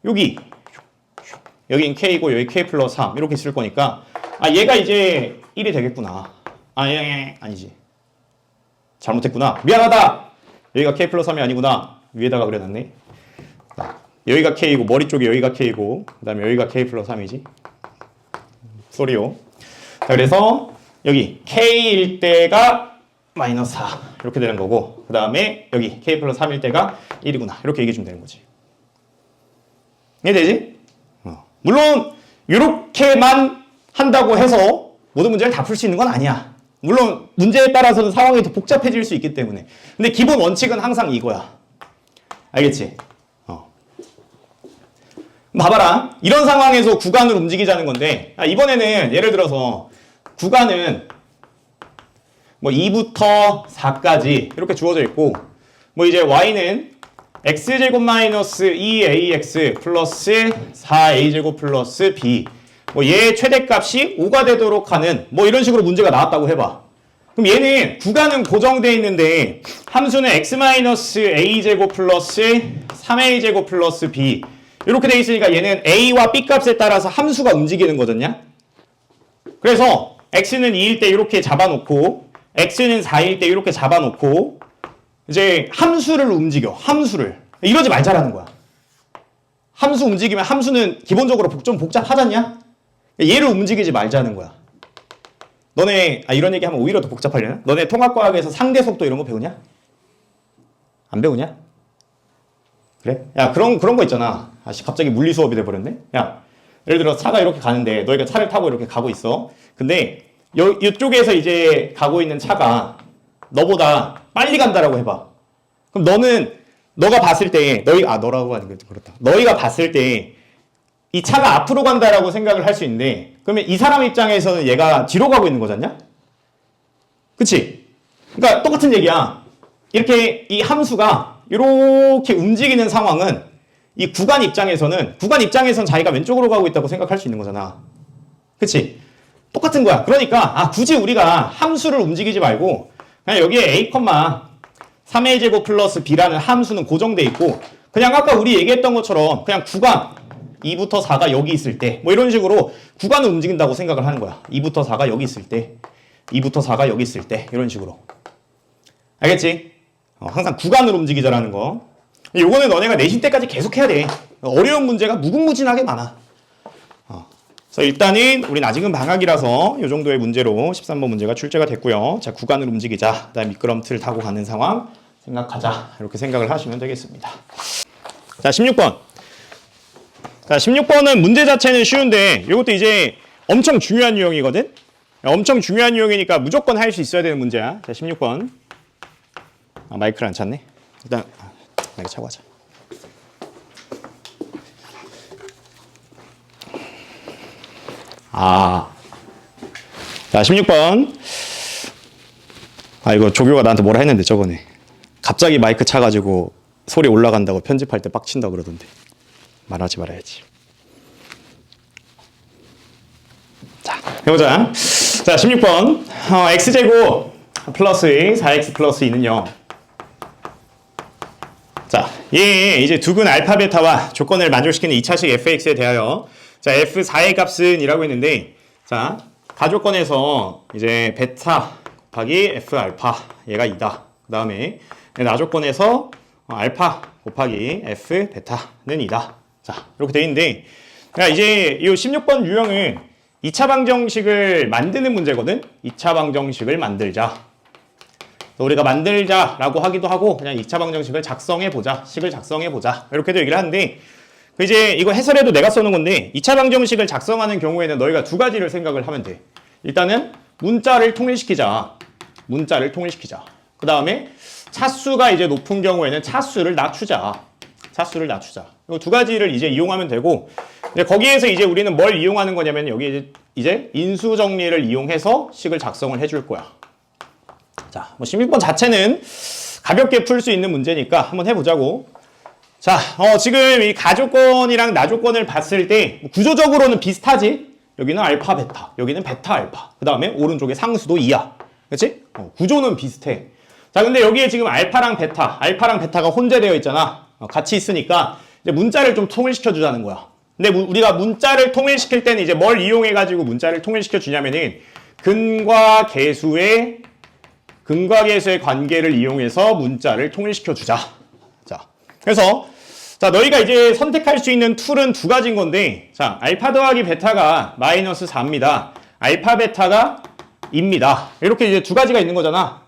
Speaker 1: 여긴 K고 여기 K 플러스 3 이렇게 있을 거니까 얘가 이제 1이 되겠구나. 아니지. 잘못했구나. 미안하다. 여기가 K 플러스 3이 아니구나. 위에다가 그려놨네. 여기가 K고 머리 쪽에 여기가 K고 그 다음에 여기가 K 플러스 3이지. 쏘리요. 자, 그래서 여기 K일 때가 마이너스 4 이렇게 되는 거고, 그 다음에 여기 K 플러스 3일 때가 1이구나 이렇게 얘기해주면 되는 거지. 이해되지? 물론 이렇게만 한다고 해서 모든 문제를 다 풀 수 있는 건 아니야. 물론 문제에 따라서는 상황이 더 복잡해질 수 있기 때문에. 근데 기본 원칙은 항상 이거야. 알겠지? 봐봐라. 이런 상황에서 구간을 움직이자는 건데, 이번에는 예를 들어서 구간은 뭐 2부터 4까지 이렇게 주어져 있고, 뭐 이제 y는 x제곱 마이너스 2ax 플러스 4a제곱 플러스 b 뭐 얘의 최대값이 5가 되도록 하는 뭐 이런 식으로 문제가 나왔다고 해봐. 그럼 얘는 구간은 고정되어 있는데 함수는 x-a제곱 플러스 3a제곱 플러스 b 이렇게 돼 있으니까 얘는 a와 b 값에 따라서 함수가 움직이는 거잖냐? 그래서 x는 2일 때 이렇게 잡아놓고 x는 4일 때 이렇게 잡아놓고 이제 함수를 움직여. 함수를. 이러지 말자라는 거야. 함수 움직이면 함수는 기본적으로 좀 복잡하잖냐? 얘를 움직이지 말자는 거야. 너네 이런 얘기하면 오히려 더 복잡하려나? 너네 통합과학에서 상대속도 이런 거 배우냐? 안 배우냐? 그래? 야 그런 거 있잖아. 갑자기 물리 수업이 돼버렸네. 야 예를 들어 차가 이렇게 가는데 너희가 차를 타고 이렇게 가고 있어. 근데 이쪽에서 이제 가고 있는 차가 너보다 빨리 간다라고 해봐. 그럼 너가 봤을 때 너라고 하는 게 그렇다. 너희가 봤을 때 이 차가 앞으로 간다라고 생각을 할 수 있는데 그러면 이 사람 입장에서는 얘가 뒤로 가고 있는 거잖냐? 그치? 그러니까 똑같은 얘기야. 이렇게 이 함수가 이렇게 움직이는 상황은 이 구간 입장에서는 자기가 왼쪽으로 가고 있다고 생각할 수 있는 거잖아. 그치? 똑같은 거야. 그러니까 굳이 우리가 함수를 움직이지 말고 그냥 여기에 a, 3a제곱 플러스 b라는 함수는 고정돼 있고 그냥 아까 우리 얘기했던 것처럼 그냥 구간 2부터 4가 여기 있을 때 뭐 이런 식으로 구간을 움직인다고 생각을 하는 거야. 2부터 4가 여기 있을 때 2부터 4가 여기 있을 때 이런 식으로. 알겠지? 항상 구간으로 움직이자라는 거. 요거는 너네가 내신 때까지 계속 해야 돼. 어려운 문제가 무궁무진하게 많아. 그래서 일단은 우린 아직은 방학이라서 이 정도의 문제로 13번 문제가 출제가 됐고요. 자, 구간을 움직이자. 그다음에 미끄럼틀 타고 가는 상황 생각하자. 이렇게 생각을 하시면 되겠습니다. 자, 16번. 자, 16번은 문제 자체는 쉬운데 이것도 이제 엄청 중요한 유형이거든. 엄청 중요한 유형이니까 무조건 할 수 있어야 되는 문제야. 자, 16번. 마이크를 안 찾네. 일단 마이크 차고 하자. 자, 16번. 이거 조교가 나한테 뭐라 했는데 저번에. 갑자기 마이크 차가지고 소리 올라간다고 편집할 때 빡친다고 그러던데. 말하지 말아야지. 자, 해보자. 자, 16번. x제곱 플러스 4x 플러스 2는 0. 자, 이제 두근 알파 베타와 조건을 만족시키는 2차식 fx에 대하여 자, f4의 값은 이라고 했는데 자, 가조건에서 이제 베타 곱하기 f 알파 얘가 2다. 그 다음에 나조건에서 알파 곱하기 f 베타는 2다. 자, 이렇게 돼 있는데 이제 이 16번 유형은 2차 방정식을 만드는 문제거든. 2차 방정식을 만들자. 우리가 만들자라고 하기도 하고 그냥 2차 방정식을 작성해보자. 식을 작성해보자. 이렇게도 얘기를 하는데 이제 이거 해설에도 내가 써놓은 건데 2차 방정식을 작성하는 경우에는 너희가 두 가지를 생각을 하면 돼. 일단은 문자를 통일시키자. 그 다음에 차수가 이제 높은 경우에는 차수를 낮추자. 이 두 가지를 이제 이용하면 되고 이제 거기에서 이제 우리는 뭘 이용하는 거냐면 여기 이제 인수 정리를 이용해서 식을 작성을 해줄 거야. 자, 뭐 16번 자체는 가볍게 풀 수 있는 문제니까 한번 해보자고. 자, 지금 이 가조건이랑 나조건을 봤을 때 구조적으로는 비슷하지? 여기는 알파, 베타. 여기는 베타, 알파. 그 다음에 오른쪽에 상수도 2야. 그치? 구조는 비슷해. 자, 근데 여기에 지금 알파랑 베타가 혼재되어 있잖아. 같이 있으니까 이제 문자를 좀 통일시켜 주자는 거야. 근데 우리가 문자를 통일시킬 때는 이제 뭘 이용해가지고 문자를 통일시켜 주냐면은 근과 계수의 관계를 이용해서 문자를 통일시켜 주자. 자, 그래서 자, 너희가 이제 선택할 수 있는 툴은 두 가지인 건데 자, 알파 더하기 베타가 마이너스 4입니다. 알파 베타가 2입니다. 이렇게 이제 두 가지가 있는 거잖아.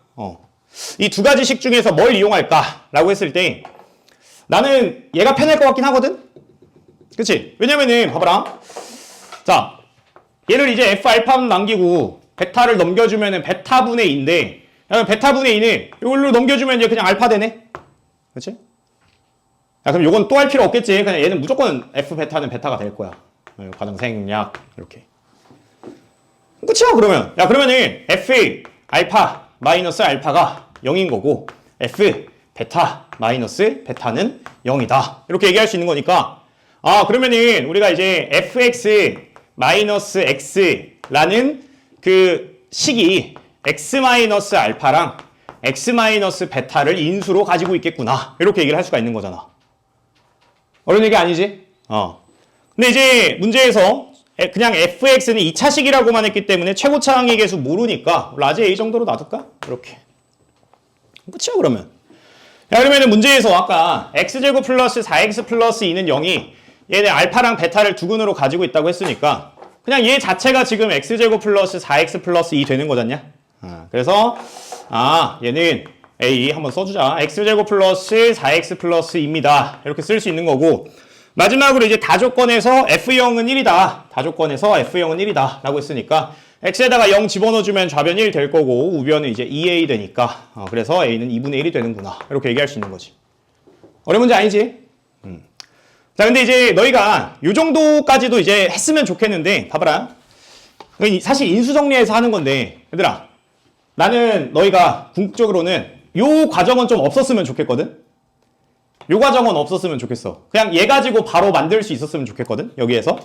Speaker 1: 이 두 가지 식 중에서 뭘 이용할까라고 했을 때 나는 얘가 편할 것 같긴 하거든? 그치? 왜냐면은 봐봐라. 자, 얘를 이제 f 알파는 남기고 베타를 넘겨주면은 베타분의 2인데 베타분의 2는 이걸로 넘겨주면 이제 그냥 알파 되네? 그치? 야, 그럼 요건 또 할 필요 없겠지. 그냥 얘는 무조건 f 베타는 베타가 될 거야. 과정 생략 이렇게. 끝이야 그러면. 야, 그러면은 f 알파 마이너스 알파가 0인 거고 f 베타 마이너스 베타는 0이다. 이렇게 얘기할 수 있는 거니까 그러면은 우리가 이제 fx 마이너스 x라는 그 식이 x 마이너스 알파랑 x 마이너스 베타를 인수로 가지고 있겠구나. 이렇게 얘기를 할 수가 있는 거잖아. 어려운 얘기 아니지? 근데 이제 문제에서 그냥 fx는 2차식이라고만 했기 때문에 최고차 항의 계수 모르니까 라지 a 정도로 놔둘까? 이렇게. 끝이야 그러면. 야, 그러면은 문제에서 아까 x제곱 플러스 4x 플러스 2는 0이 얘네 알파랑 베타를 두근으로 가지고 있다고 했으니까 그냥 얘 자체가 지금 x제곱 플러스 4x 플러스 2 되는 거잖냐? 그래서 얘는 a 한번 써주자. x제곱 플러스 4x 플러스 2입니다. 이렇게 쓸 수 있는 거고 마지막으로 이제 다조건에서 f0은 1이다. 다조건에서 f0은 1이다. 라고 했으니까 x에다가 0 집어넣어주면 좌변 1 될 거고 우변은 이제 2a 되니까 그래서 a는 2분의 1이 되는구나. 이렇게 얘기할 수 있는 거지. 어려운 문제 아니지? 자, 근데 이제 너희가 요 정도까지도 이제 했으면 좋겠는데 봐봐라. 사실 인수정리해서 하는 건데 얘들아 나는 너희가 궁극적으로는 요 과정은 좀 없었으면 좋겠거든? 요 과정은 없었으면 좋겠어. 그냥 얘 가지고 바로 만들 수 있었으면 좋겠거든? 여기에서.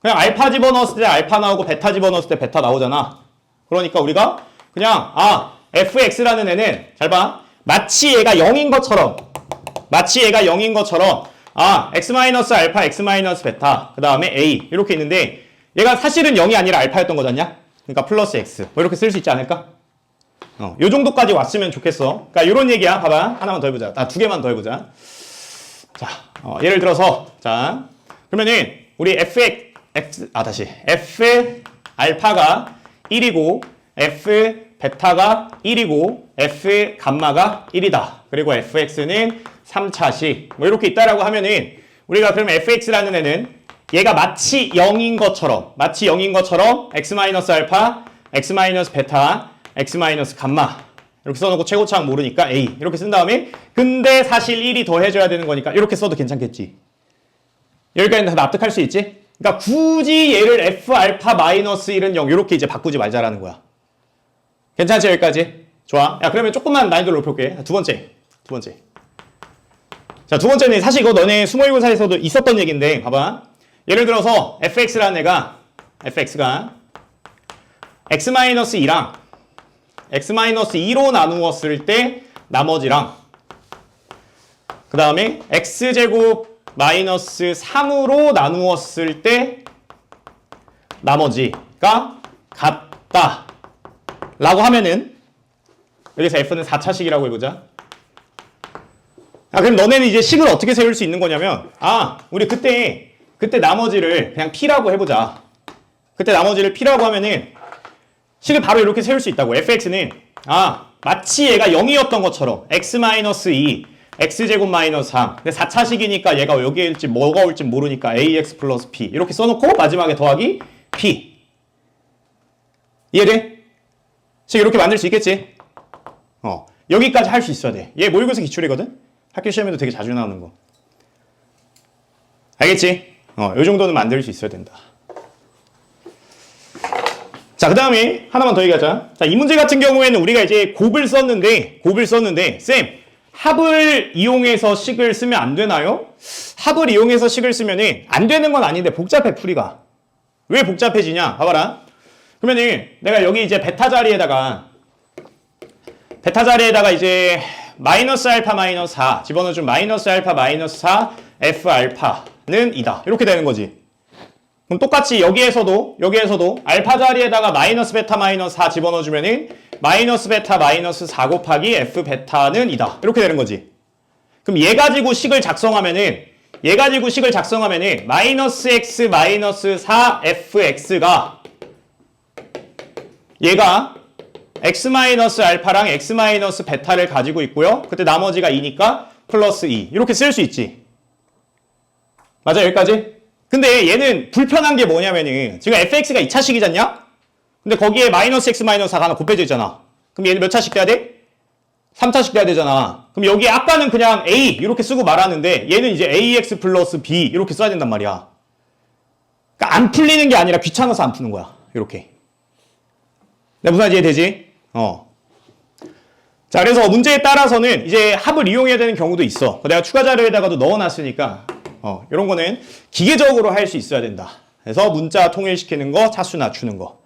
Speaker 1: 그냥 알파 집어넣었을 때 알파 나오고 베타 집어넣었을 때 베타 나오잖아. 그러니까 우리가 그냥 fx라는 애는 잘 봐. 마치 얘가 0인 것처럼 x-알파, x-베타 그 다음에 a 이렇게 있는데 얘가 사실은 0이 아니라 알파였던 거잖냐? 그러니까 플러스 x 뭐 이렇게 쓸 수 있지 않을까? 요 정도까지 왔으면 좋겠어. 그러니까 요런 얘기야. 봐봐. 하나만 더 해보자. 두 개만 더 해보자. 자, 예를 들어서 자 그러면은 우리 f 알파가 1이고 f 베타가 1이고 f 감마가 1이다. 그리고 fx는 3차식 뭐 이렇게 있다라고 하면은 우리가 그러면 fx라는 애는 얘가 마치 0인 것처럼 x-알파, x-베타, x-감마 이렇게 써놓고 최고차항 모르니까 a 이렇게 쓴 다음에 근데 사실 1이 더해줘야 되는 거니까 이렇게 써도 괜찮겠지. 여기까지는 다 납득할 수 있지? 그러니까 굳이 얘를 f-1은 0 이렇게 이제 바꾸지 말자라는 거야. 괜찮지 여기까지? 좋아. 야 그러면 조금만 난이도를 높여볼게. 두 번째. 자, 두 번째는 사실 이거 너네 수모의고사에서도 있었던 얘기인데 봐봐. 예를 들어서 fx라는 애가 fx가 x-2랑 x-2로 나누었을 때 나머지랑 그 다음에 x제곱 마이너스 3으로 나누었을 때 나머지가 같다 라고 하면은 여기서 f는 4차식이라고 해보자. 그럼 너네는 이제 식을 어떻게 세울 수 있는 거냐면 우리 그때 나머지를 그냥 p라고 해보자. 그때 나머지를 p라고 하면은 식을 바로 이렇게 세울 수 있다고. fx는 마치 얘가 0이었던 것처럼 x-2 x제곱 마이너스 3 근데 4차식이니까 얘가 여기에 올지 뭐가 올지 모르니까 ax 플러스 p 이렇게 써놓고 마지막에 더하기 p 이해돼? 식 이렇게 만들 수 있겠지? 여기까지 할 수 있어야 돼. 얘 모의고사 기출이거든? 학교 시험에도 되게 자주 나오는 거. 알겠지? 요 정도는 만들 수 있어야 된다. 자, 그 다음에 하나만 더 얘기하자. 자, 이 문제 같은 경우에는 우리가 이제 곱을 썼는데, 쌤, 합을 이용해서 식을 쓰면 안 되나요? 합을 이용해서 식을 쓰면은 안 되는 건 아닌데 복잡해, 풀이가. 왜 복잡해지냐? 봐봐라. 그러면은 내가 여기 이제 베타 자리에다가 이제 마이너스 알파 마이너스 4 집어넣어주면 마이너스 알파 마이너스 4 f 알파는 이다. 이렇게 되는 거지. 그럼 똑같이 여기에서도 알파 자리에다가 마이너스 베타 마이너스 4 집어넣어주면은 마이너스 베타 마이너스 4 곱하기 f 베타는 이다. 이렇게 되는 거지. 그럼 얘 가지고 식을 작성하면은 마이너스 x 마이너스 4 fx가 얘가 x 마이너스 알파랑 x 마이너스 베타를 가지고 있고요. 그때 나머지가 2니까 플러스 2 이렇게 쓸 수 있지. 맞아 여기까지? 근데 얘는 불편한 게 뭐냐면은 지금 fx가 2차식이잖냐? 근데 거기에 마이너스 x 마이너스 4가 하나 곱해져 있잖아. 그럼 얘는 몇 차식 돼야 돼? 3차식 돼야 되잖아. 그럼 여기 아까는 그냥 a 이렇게 쓰고 말았는데 얘는 이제 ax 플러스 b 이렇게 써야 된단 말이야. 그러니까 안 풀리는 게 아니라 귀찮아서 안 푸는 거야. 이렇게. 내 무슨 말인지 이해되지? 자, 그래서 문제에 따라서는 이제 합을 이용해야 되는 경우도 있어. 내가 추가 자료에다가도 넣어놨으니까 이런 거는 기계적으로 할 수 있어야 된다. 그래서 문자 통일시키는 거, 차수 낮추는 거.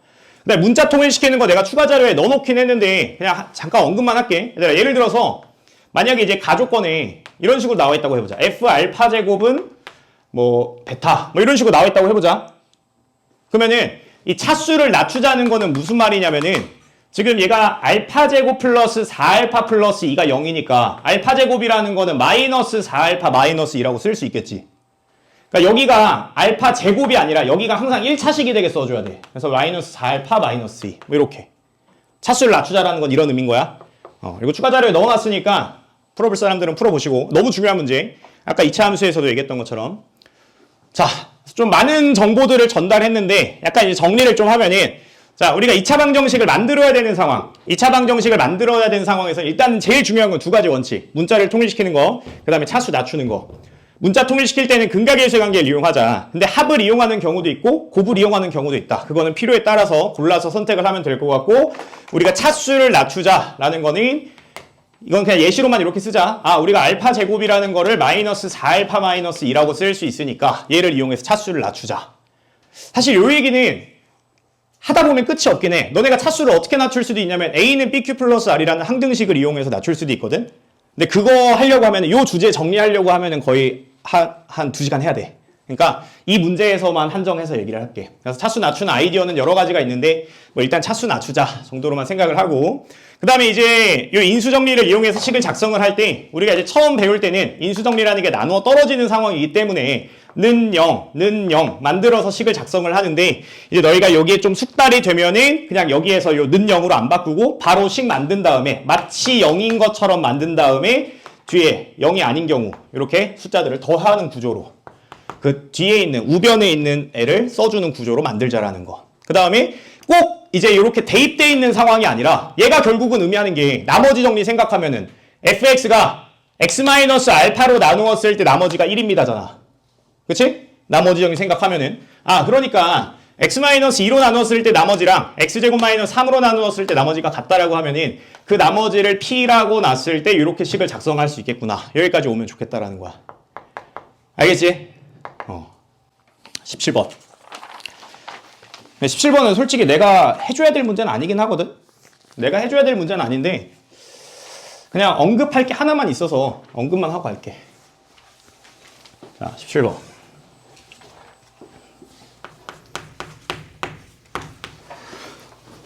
Speaker 1: 근데 문자 통일시키는 거 내가 추가 자료에 넣어놓긴 했는데 그냥 잠깐 언급만 할게. 얘들아, 예를 들어서 만약에 이제 가족권에 이런 식으로 나와 있다고 해보자. F 알파 제곱은 뭐 베타 뭐 이런 식으로 나와 있다고 해보자. 그러면은 이 차수를 낮추자는 거는 무슨 말이냐면은 지금 얘가 알파 제곱 플러스 4알파 플러스 2가 0이니까 알파 제곱이라는 거는 마이너스 4알파 마이너스 2라고 쓸 수 있겠지. 그러니까 여기가 알파 제곱이 아니라 여기가 항상 1차식이 되게 써줘야 돼. 그래서 마이너스 4알파 마이너스 2 뭐 이렇게 차수를 낮추자라는 건 이런 의미인 거야. 이거 추가 자료에 넣어놨으니까 풀어볼 사람들은 풀어보시고, 너무 중요한 문제, 아까 2차 함수에서도 얘기했던 것처럼. 자, 좀 많은 정보들을 전달했는데 약간 이제 정리를 좀 하면은, 자, 우리가 2차 방정식을 만들어야 되는 상황, 2차 방정식을 만들어야 되는 상황에서 일단 제일 중요한 건 두 가지 원칙. 문자를 통일시키는 거, 그 다음에 차수 낮추는 거. 문자 통일시킬 때는 근각일수 관계를 이용하자. 근데 합을 이용하는 경우도 있고 곱을 이용하는 경우도 있다. 그거는 필요에 따라서 골라서 선택을 하면 될 것 같고, 우리가 차수를 낮추자라는 거는 이건 그냥 예시로만 이렇게 쓰자. 우리가 알파 제곱이라는 거를 마이너스 4알파 마이너스 2라고 쓸 수 있으니까 얘를 이용해서 차수를 낮추자. 사실 요 얘기는 하다 보면 끝이 없긴 해. 너네가 차수를 어떻게 낮출 수도 있냐면 A는 BQ 플러스 R이라는 항등식을 이용해서 낮출 수도 있거든. 근데 그거 하려고 하면, 요 주제 정리하려고 하면은 거의 한 2시간 해야 돼. 그러니까 이 문제에서만 한정해서 얘기를 할게. 그래서 차수 낮추는 아이디어는 여러 가지가 있는데 뭐 일단 차수 낮추자 정도로만 생각을 하고, 그 다음에 이제 이 인수정리를 이용해서 식을 작성을 할 때 우리가 이제 처음 배울 때는 인수정리라는 게 나누어 떨어지는 상황이기 때문에 는 0 만들어서 식을 작성을 하는데, 이제 너희가 여기에 좀 숙달이 되면은 그냥 여기에서 요 는 0으로 안 바꾸고 바로 식 만든 다음에 마치 0인 것처럼 만든 다음에 뒤에 0이 아닌 경우 이렇게 숫자들을 더하는 구조로, 그 뒤에 있는 우변에 있는 애를 써주는 구조로 만들자라는 거. 그 다음에 꼭 이제 이렇게 대입되어 있는 상황이 아니라 얘가 결국은 의미하는 게, 나머지 정리 생각하면은 fx가 x-알파로 나누었을 때 나머지가 1입니다잖아. 그치? 나머지 정리 생각하면은, 그러니까 x-2로 나누었을 때 나머지랑 x제곱 마이너스 3으로 나누었을 때 나머지가 같다라고 하면은 그 나머지를 p라고 놨을 때 이렇게 식을 작성할 수 있겠구나. 여기까지 오면 좋겠다라는 거야. 알겠지? 17번. 17번은 솔직히 내가 해줘야 될 문제는 아니긴 하거든? 내가 해줘야 될 문제는 아닌데 그냥 언급할 게 하나만 있어서 언급만 하고 갈게. 자, 17번.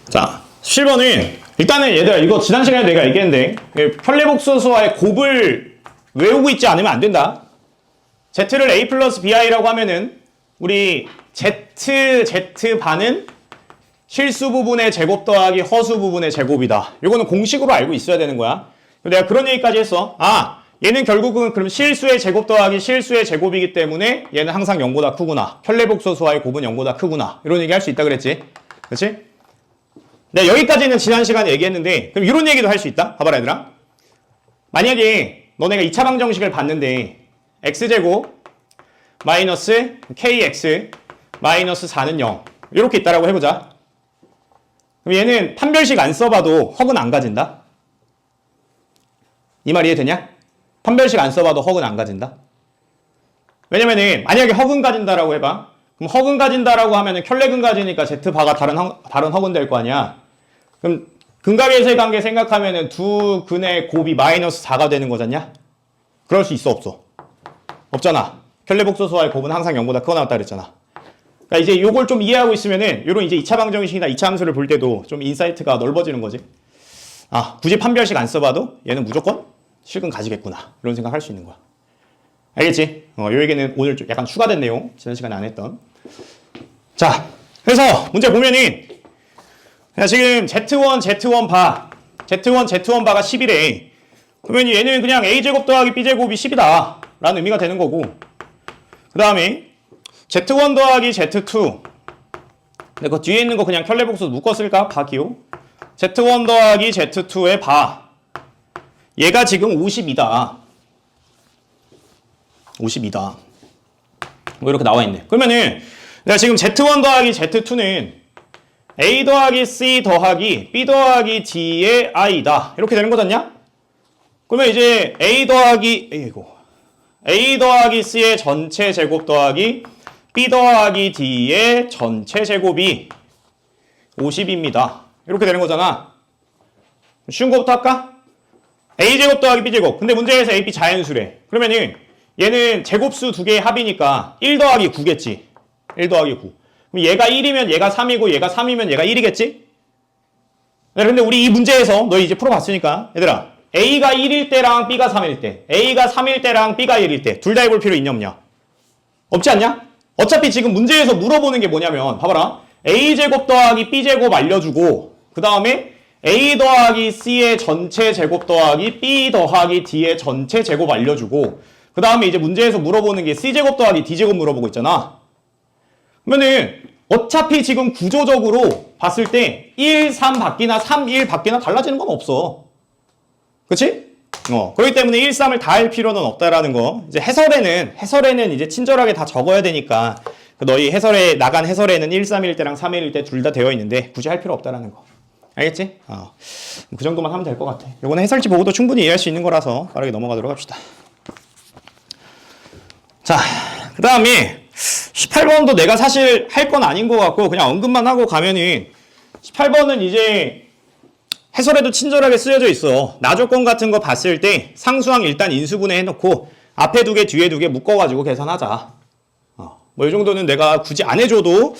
Speaker 1: 자, 17번은 일단은 얘들아, 이거 지난 시간에 내가 얘기했는데 편례복소수와의 곱을 외우고 있지 않으면 안 된다. Z를 A 플러스 BI라고 하면은 우리 Z반은 실수 부분의 제곱 더하기 허수 부분의 제곱이다. 이거는 공식으로 알고 있어야 되는 거야. 내가 그런 얘기까지 했어. 얘는 결국은 그럼 실수의 제곱 더하기 실수의 제곱이기 때문에 얘는 항상 0보다 크구나. 편례복소수와의 곱은 0보다 크구나. 이런 얘기 할 수 있다 그랬지? 그렇지? 네, 여기까지는 지난 시간에 얘기했는데 그럼 이런 얘기도 할 수 있다. 봐봐라 얘들아. 만약에 너네가 2차 방정식을 봤는데 x제곱 마이너스 kx 마이너스 4는 0 이렇게 있다라고 해보자. 그럼 얘는 판별식 안 써봐도 허근 안 가진다. 이 말 이해되냐? 판별식 안 써봐도 허근 안 가진다. 왜냐면은 만약에 허근 가진다라고 해봐. 그럼 허근 가진다라고 하면은 켤레근 가지니까 Z바가 다른 허근 될 거 아니야. 그럼 근각일수의 관계 생각하면은 두 근의 곱이 마이너스 4가 되는 거잖냐? 그럴 수 있어, 없어? 없잖아. 켤레복소수와의 곱은 항상 0보다 크거나 같다 그랬잖아. 그러니까 이제 요걸 좀 이해하고 있으면은 요런 이제 2차 방정식이나 2차 함수를 볼 때도 좀 인사이트가 넓어지는 거지. 굳이 판별식 안 써봐도 얘는 무조건 실근 가지겠구나. 이런 생각 할 수 있는 거야. 알겠지? 요 얘기는 오늘 좀 약간 추가된 내용, 지난 시간에 안 했던. 자, 그래서 문제 보면은 지금 Z1 바가 10이래. 그러면 얘는 그냥 A제곱 더하기 B제곱이 10이다 라는 의미가 되는 거고, 그 다음에 Z1 더하기 Z2, 근데 그 뒤에 있는 거 그냥 켤레복수 묶었을까? 바기요. Z1 더하기 Z2의 바, 얘가 지금 52다. 뭐 이렇게 나와 있네. 그러면은 내가 지금 Z1 더하기 Z2는 A 더하기 C 더하기 B 더하기 D의 I다. 이렇게 되는 거잖냐? 그러면 이제 A 더하기 C의 전체 제곱 더하기 B 더하기 D의 전체 제곱이 50입니다. 이렇게 되는 거잖아. 쉬운 거부터 할까? A제곱 더하기 B제곱. 근데 문제에서 A, B 자연수래. 그러면은 얘는 제곱수 두 개의 합이니까 1 더하기 9겠지. 1 더하기 9. 그럼 얘가 1이면 얘가 3이고 얘가 3이면 얘가 1이겠지? 네, 근데 우리 이 문제에서 너희 이제 풀어봤으니까 얘들아 A가 1일 때랑 B가 3일 때 A가 3일 때랑 B가 1일 때 둘 다 해볼 필요 있냐 없냐? 없지 않냐? 어차피 지금 문제에서 물어보는 게 뭐냐면 봐봐라 A제곱 더하기 B제곱 알려주고 그 다음에 A 더하기 C의 전체 제곱 더하기 B 더하기 D의 전체 제곱 알려주고 그 다음에 이제 문제에서 물어보는 게 C제곱 더하기 D제곱 물어보고 있잖아. 그러면은 어차피 지금 구조적으로 봤을 때 1, 3 바뀌나 3, 1 바뀌나 달라지는 건 없어. 그치? 그렇기 때문에 1, 3을 다 할 필요는 없다라는 거. 이제 해설에는 이제 친절하게 다 적어야 되니까 너희 해설에 나간 해설에는 1, 3일 때랑 3일일 때 둘 다 되어 있는데 굳이 할 필요 없다라는 거. 알겠지? 그 정도만 하면 될 것 같아. 요거는 해설지 보고도 충분히 이해할 수 있는 거라서 빠르게 넘어가도록 합시다. 자, 그 다음에 18번도 내가 사실 할 건 아닌 것 같고 그냥 언급만 하고 가면은 18번은 이제 해설에도 친절하게 쓰여져 있어. 나조건 같은 거 봤을 때 상수항 일단 인수분해 해놓고 앞에 두 개 뒤에 두 개 묶어가지고 계산하자. 뭐 이 정도는 내가 굳이 안 해줘도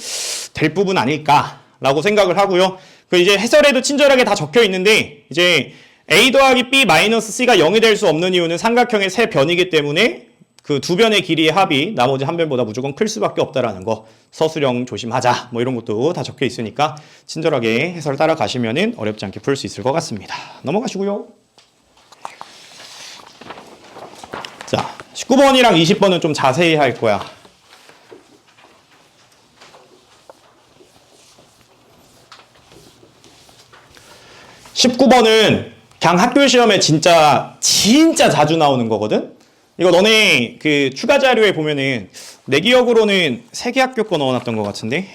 Speaker 1: 될 부분 아닐까라고 생각을 하고요. 그 이제 해설에도 친절하게 다 적혀 있는데 이제 A 더하기 B 마이너스 C가 0이 될 수 없는 이유는 삼각형의 세 변이기 때문에 그 두 변의 길이의 합이 나머지 한 변보다 무조건 클 수밖에 없다라는 거. 서술형 조심하자. 뭐 이런 것도 다 적혀 있으니까 친절하게 해설 따라가시면은 어렵지 않게 풀 수 있을 것 같습니다. 넘어가시고요. 자, 19번이랑 20번은 좀 자세히 할 거야. 19번은 그냥 학교 시험에 진짜 자주 나오는 거거든? 이거 너네 그 추가 자료에 보면은 내 기억으로는 세계학교 거 넣어놨던 것 같은데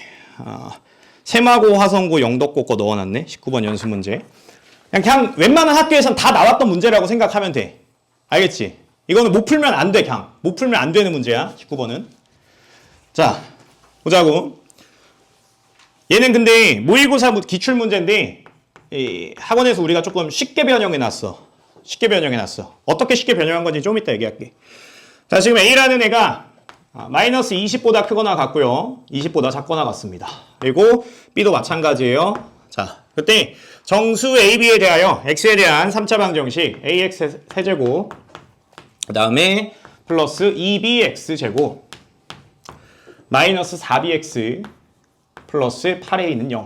Speaker 1: 세마고, 화성고, 영덕고 거 넣어놨네. 19번 연수 문제. 그냥 웬만한 학교에선 다 나왔던 문제라고 생각하면 돼. 알겠지? 이거는 못 풀면 안 돼. 그냥 못 풀면 안 되는 문제야. 19번은. 자, 보자고. 얘는 근데 모의고사 기출 문제인데 이 학원에서 우리가 조금 쉽게 변형해놨어. 어떻게 쉽게 변형한 건지 좀 이따 얘기할게. 자, 지금 A라는 애가 마이너스 20보다 크거나 같고요. 20보다 작거나 같습니다. 그리고 B도 마찬가지예요. 자, 그때 정수 AB에 대하여 X에 대한 3차 방정식 AX 세제곱 그 다음에 플러스 2BX 제곱 마이너스 4BX 플러스 8A는 0.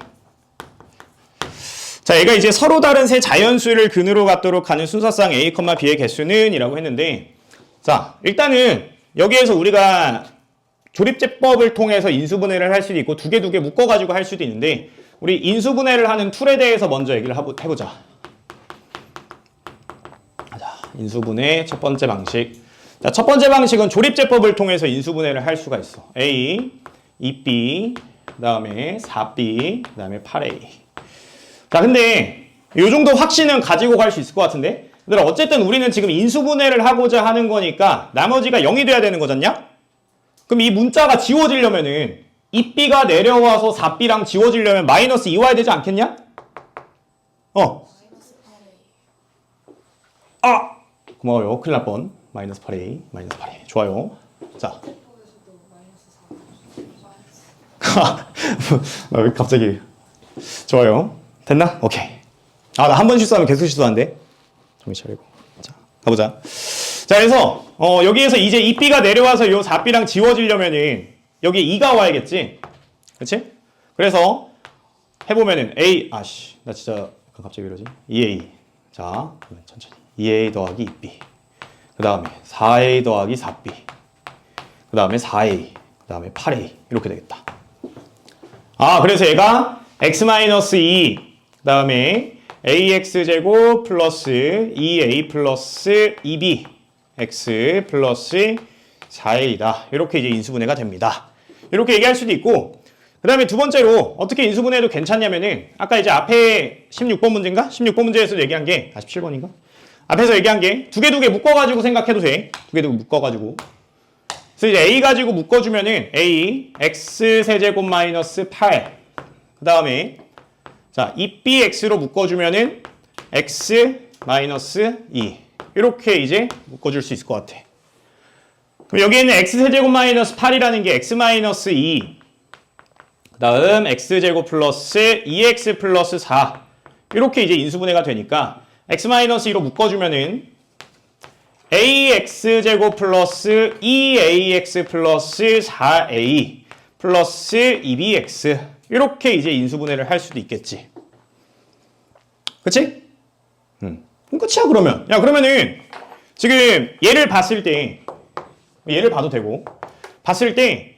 Speaker 1: 자, 얘가 이제 서로 다른 세 자연수를 근으로 갖도록 하는 순서상 A, B의 개수는 이라고 했는데 자, 일단은 여기에서 우리가 조립제법을 통해서 인수분해를 할 수도 있고 두 개 묶어가지고 할 수도 있는데 우리 인수분해를 하는 툴에 대해서 먼저 얘기를 해보자. 자, 인수분해 첫 번째 방식. 자, 첫 번째 방식은 조립제법을 통해서 인수분해를 할 수가 있어. A, 2B, 그 다음에 4B, 그 다음에 8A. 자, 근데 이 정도 확신은 가지고 갈 수 있을 것 같은데? 얘들아, 어쨌든 우리는 지금 인수분해를 하고자 하는 거니까 나머지가 0이 돼야 되는 거잖냐? 그럼 이 문자가 지워지려면은 2B가 내려와서 4B랑 지워지려면 마이너스 2 와야 되지 않겠냐? 고마워요. 큰일 날 뻔. 마이너스 8A, 마이너스 8A. 좋아요. 자. 왜 갑자기. 좋아요. 됐나? 오케이. 나 한 번 실수하면 계속 실수하는데. 정신 차리고. 자, 가보자. 자, 그래서 여기에서 이제 2B가 내려와서 요 4B랑 지워지려면은 여기 2가 와야겠지? 그렇지? 그래서 해보면은 A, 나 진짜 갑자기 이러지? 2A. 자, 그러면 천천히. 2A 더하기 2B. 그 다음에 4A 더하기 4B. 그 다음에 4A. 그 다음에 8A. 이렇게 되겠다. 그래서 얘가 X-2. 그 다음에 AX제곱 플러스 2A 플러스 2B. X 플러스 4A다. 이렇게 이제 인수분해가 됩니다. 이렇게 얘기할 수도 있고, 그 다음에 두 번째로 어떻게 인수분해해도 괜찮냐면은, 아까 이제 앞에 16번 문제인가? 16번 문제에서 얘기한 게, 17번인가? 앞에서 얘기한 게 두 개 묶어가지고 생각해도 돼. 두 개 묶어가지고. 그래서 이제 a 가지고 묶어주면은 a x 세제곱 마이너스 8. 그 다음에 자 2bx로 묶어주면은 x 마이너스 2. 이렇게 이제 묶어줄 수 있을 것 같아. 그럼 여기 있는 x 세제곱 마이너스 8이라는 게 x 마이너스 2. 그 다음 x제곱 플러스 2x 플러스 4. 이렇게 이제 인수분해가 되니까 x 마이너스 2로 묶어주면은 ax제곱 플러스 2ax 플러스 4a 플러스 2bx 이렇게 이제 인수분해를 할 수도 있겠지. 그치? 그럼 끝이야 그러면. 야 그러면은 지금 얘를 봤을 때 얘를 봐도 되고 봤을 때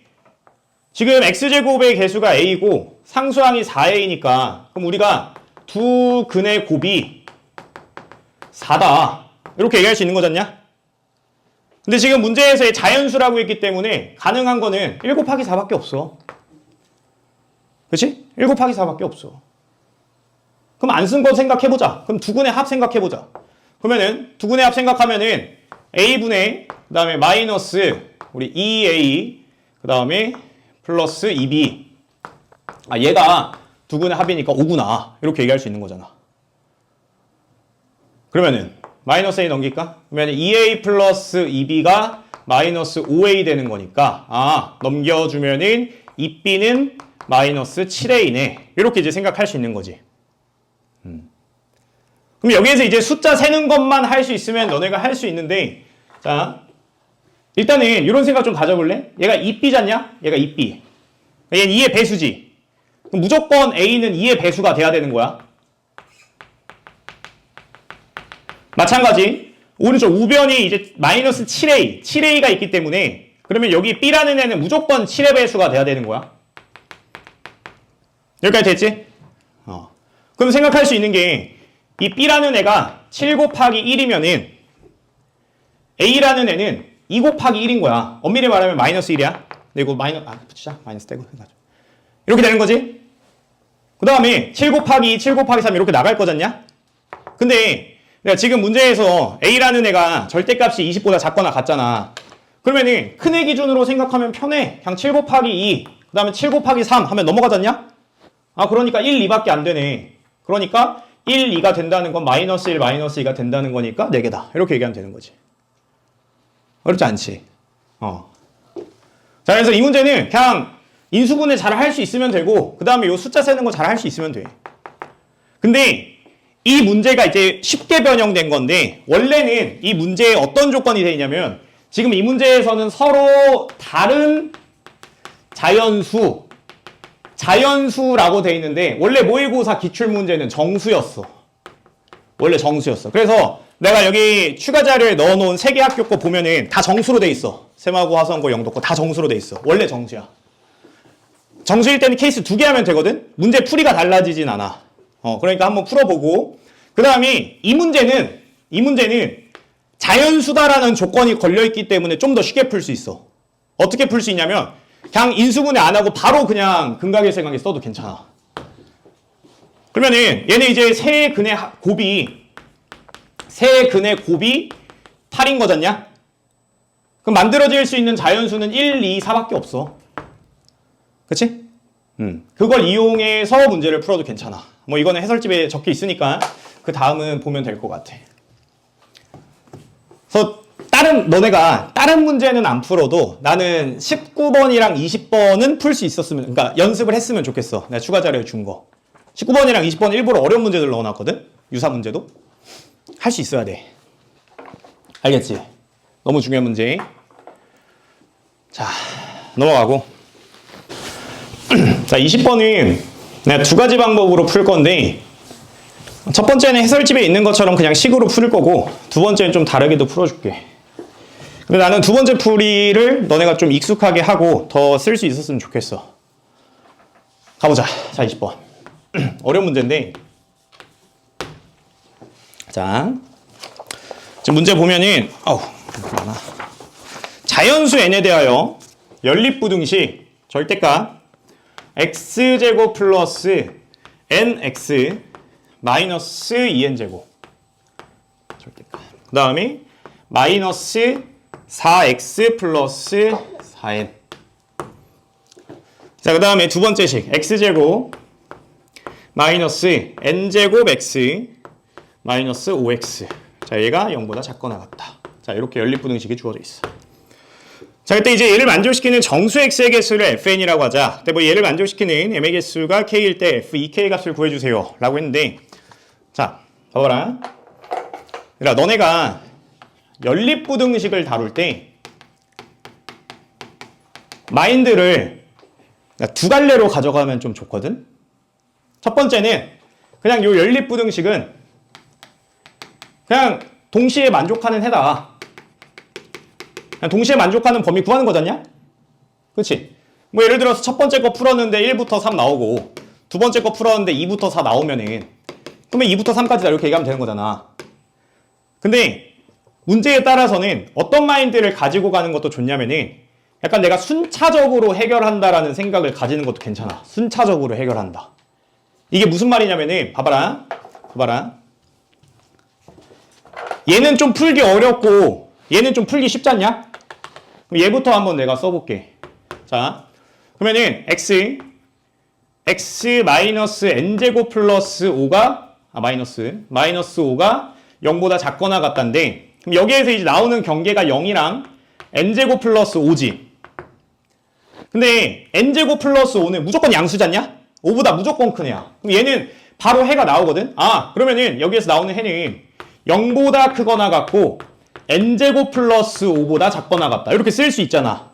Speaker 1: 지금 x제곱의 개수가 a고 상수항이 4a니까 그럼 우리가 두 근의 곱이 4다 이렇게 얘기할 수 있는 거잖냐? 근데 지금 문제에서 자연수라고 했기 때문에 가능한 거는 1 곱하기 4밖에 없어. 그치? 1 곱하기 4밖에 없어. 그럼 안 쓴 거 생각해보자. 그럼 두근의 합 생각해보자. 그러면은 두근의 합 생각하면은 a분의 그 다음에 마이너스 우리 2a 그 다음에 플러스 2b 얘가 두근의 합이니까 5구나 이렇게 얘기할 수 있는 거잖아. 그러면은 마이너스 a 넘길까? 그러면 2a 플러스 2b가 마이너스 5a 되는 거니까 넘겨주면은 2b는 마이너스 7a네 이렇게 이제 생각할 수 있는 거지. 그럼 여기에서 이제 숫자 세는 것만 할 수 있으면 너네가 할 수 있는데 자 일단은 이런 생각 좀 가져볼래? 얘가 2b잖냐? 얘가 2b 얘는 2의 배수지. 그럼 무조건 a는 2의 배수가 돼야 되는 거야. 마찬가지 오른쪽 우변이 이제 마이너스 7a가 있기 때문에 그러면 여기 b라는 애는 무조건 7의 배수가 돼야 되는 거야. 여기까지 됐지? 그럼 생각할 수 있는 게 이 b라는 애가 7 곱하기 1이면은 a라는 애는 2 곱하기 1인 거야. 엄밀히 말하면 마이너스 1이야. 근데 이거 붙이자. 마이너스 떼고 해가지고 이렇게 되는 거지. 그 다음에 7 곱하기 2, 7 곱하기 3 이렇게 나갈 거잖냐? 근데 내가 지금 문제에서 a라는 애가 절대값이 20보다 작거나 같잖아. 그러면은 큰 애 기준으로 생각하면 편해. 그냥 7 곱하기 2, 그 다음에 7 곱하기 3 하면 넘어가잖냐? 그러니까 1, 2밖에 안 되네. 그러니까 1, 2가 된다는 건 마이너스 1, 마이너스 2가 된다는 거니까 4개다. 이렇게 얘기하면 되는 거지. 어렵지 않지? 자, 그래서 이 문제는 그냥 인수분해 잘 할 수 있으면 되고 그 다음에 요 숫자 세는 거 잘 할 수 있으면 돼. 근데 이 문제가 이제 쉽게 변형된 건데 원래는 이 문제에 어떤 조건이 돼 있냐면 지금 이 문제에서는 서로 다른 자연수라고 돼 있는데 원래 모의고사 기출문제는 정수였어. 원래 정수였어. 그래서 내가 여기 추가 자료에 넣어놓은 3개 학교 거 보면은 다 정수로 돼 있어. 세마고, 화성고, 영도고 다 정수로 돼 있어. 원래 정수야. 정수일 때는 케이스 2개 하면 되거든? 문제 풀이가 달라지진 않아. 그러니까 한번 풀어보고 그 다음에 이 문제는 자연수다라는 조건이 걸려있기 때문에 좀 더 쉽게 풀 수 있어. 어떻게 풀 수 있냐면 그냥 인수분해 안 하고 바로 그냥 근각일생각에 써도 괜찮아. 그러면은 얘는 이제 세 근의 곱이 8인 거잖냐? 그럼 만들어질 수 있는 자연수는 1, 2, 4밖에 없어. 그치? 그걸 이용해서 문제를 풀어도 괜찮아. 뭐 이거는 해설집에 적혀 있으니까 그 다음은 보면 될 것 같아. 그래서 너네가 다른 문제는 안 풀어도 나는 19번이랑 20번은 풀 수 있었으면, 그러니까 연습을 했으면 좋겠어. 내가 추가 자료에 준 거. 19번이랑 20번 일부러 어려운 문제들 넣어놨거든? 유사 문제도. 할 수 있어야 돼. 알겠지? 너무 중요한 문제. 자, 넘어가고. 자, 20번은 내가 2가지 방법으로 풀 건데 첫 번째는 해설집에 있는 것처럼 그냥 식으로 풀 거고 두 번째는 좀 다르게도 풀어줄게. 근데 나는 두 번째 풀이를 너네가 좀 익숙하게 하고 더 쓸 수 있었으면 좋겠어. 가보자. 자, 20번. 어려운 문제인데 자, 지금 문제 보면은 많아. 자연수 n에 대하여 연립부등식 절대값 x제곱 플러스 nx 마이너스 2n제곱 절대값. 그 다음에 마이너스 4x 플러스 4n. 자, 그 다음에 두 번째 식 x제곱 마이너스 n제곱 x 마이너스 5x. 자, 얘가 0보다 작거나 같다. 자, 이렇게 연립부등식이 주어져 있어. 자, 그때 이제 얘를 만족시키는 정수 x의 개수를 fn이라고 하자. 근데 뭐 얘를 만족시키는 m의 개수가 k일 때 f 2k 값을 구해주세요 라고 했는데, 자, 봐봐라. 그러니까 너네가 연립부등식을 다룰 때 마인드를 두 갈래로 가져가면 좀 좋거든. 첫 번째는 그냥 요 연립부등식은 그냥 동시에 만족하는 해다. 그냥 동시에 만족하는 범위 구하는 거잖냐? 그렇지? 뭐 예를 들어서 첫 번째 거 풀었는데 1부터 3 나오고 두 번째 거 풀었는데 2부터 4 나오면은 그러면 2부터 3까지 다 이렇게 얘기하면 되는 거잖아. 근데 문제에 따라서는 어떤 마인드를 가지고 가는 것도 좋냐면은 약간 내가 순차적으로 해결한다라는 생각을 가지는 것도 괜찮아. 순차적으로 해결한다. 이게 무슨 말이냐면은 봐봐라. 얘는 좀 풀기 어렵고 얘는 좀 풀기 쉽지 않냐? 그럼 얘부터 한번 내가 써볼게. 자, 그러면은 x 마이너스 n제곱 플러스 5가 마이너스 5가 0보다 작거나 같다인데, 그럼 여기에서 이제 나오는 경계가 0이랑 n제곱 플러스 5지. 근데 n제곱 플러스 5는 무조건 양수지 않냐? 5보다 무조건 큰 애야. 그럼 얘는 바로 해가 나오거든? 그러면은 여기에서 나오는 해는 0보다 크거나 같고 n제곱 플러스 5보다 작거나 같다. 이렇게 쓸 수 있잖아.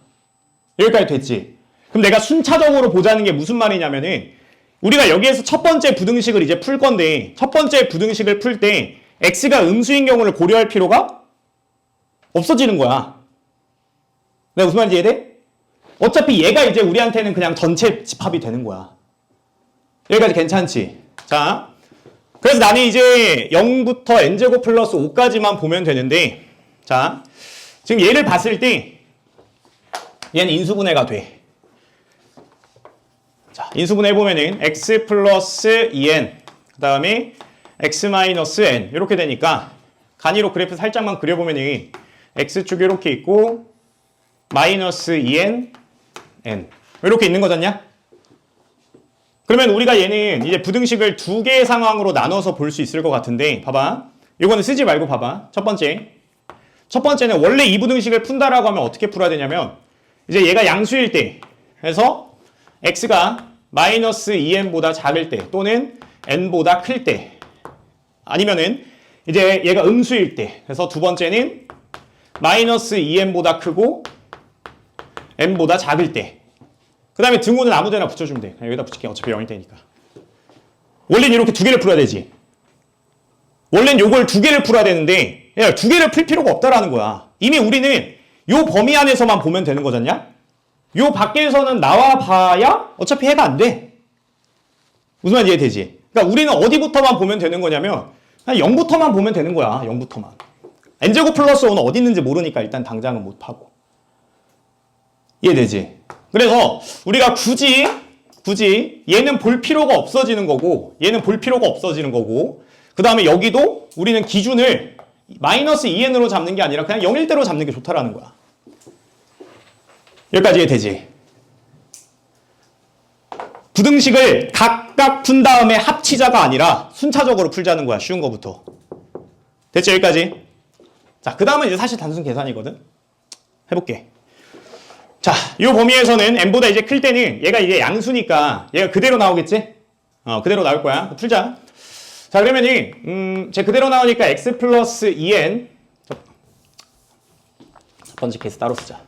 Speaker 1: 여기까지 됐지? 그럼 내가 순차적으로 보자는 게 무슨 말이냐면은 우리가 여기에서 첫 번째 부등식을 이제 풀 건데 첫 번째 부등식을 풀 때 x가 음수인 경우를 고려할 필요가 없어지는 거야. 내가 무슨 말인지 이해돼? 어차피 얘가 이제 우리한테는 그냥 전체 집합이 되는 거야. 여기까지 괜찮지? 자, 그래서 나는 이제 0부터 n제곱 플러스 5까지만 보면 되는데, 자, 지금 얘를 봤을 때 얘는 인수분해가 돼. 자, 인수분해해보면은 x 플러스 2n 그 다음에 x 마이너스 n 이렇게 되니까 간이로 그래프 살짝만 그려보면은 x축이 이렇게 있고 마이너스 2n n 이렇게 있는 거잖냐? 그러면 우리가 얘는 이제 부등식을 두 개의 상황으로 나눠서 볼 수 있을 것 같은데, 봐봐. 이거는 쓰지 말고 봐봐. 첫 번째는 원래 이 부등식을 푼다라고 하면 어떻게 풀어야 되냐면, 이제 얘가 양수일 때, 그래서 x가 마이너스 2n보다 작을 때, 또는 n보다 클 때, 아니면은 이제 얘가 음수일 때, 그래서 두 번째는 마이너스 2n보다 크고 n보다 작을 때, 그 다음에 등호는 아무 데나 붙여주면 돼. 여기다 붙일게. 어차피 0일 테니까. 원래는 이렇게 두 개를 풀어야 되지. 원래는 요걸 두 개를 풀어야 되는데 야, 두 개를 풀 필요가 없다라는 거야. 이미 우리는 요 범위 안에서만 보면 되는 거잖냐? 요 밖에서는 나와 봐야 어차피 해가 안 돼. 무슨 말인지 이해되지? 그러니까 우리는 어디부터만 보면 되는 거냐면 그냥 0부터만 보면 되는 거야. 0부터만. n제곱 플러스 5는 어디 있는지 모르니까 일단 당장은 못 하고. 이해되지? 그래서 우리가 굳이 얘는 볼 필요가 없어지는 거고 얘는 볼 필요가 없어지는 거고 그 다음에 여기도 우리는 기준을 마이너스 2n으로 잡는 게 아니라 그냥 0일 대로 잡는 게 좋다라는 거야. 여기까지 이해되지? 부등식을 각각 푼 다음에 합치자가 아니라 순차적으로 풀자는 거야. 쉬운 거부터. 됐지? 여기까지? 자, 그 다음은 이제 사실 단순 계산이거든? 해볼게. 자, 이 범위에서는 n보다 이제 클 때는 얘가 이제 양수니까 얘가 그대로 나오겠지? 그대로 나올 거야. 풀자. 자, 그러면은 제 그대로 나오니까 x 플러스 2n 첫 번째 케이스 따로 쓰자.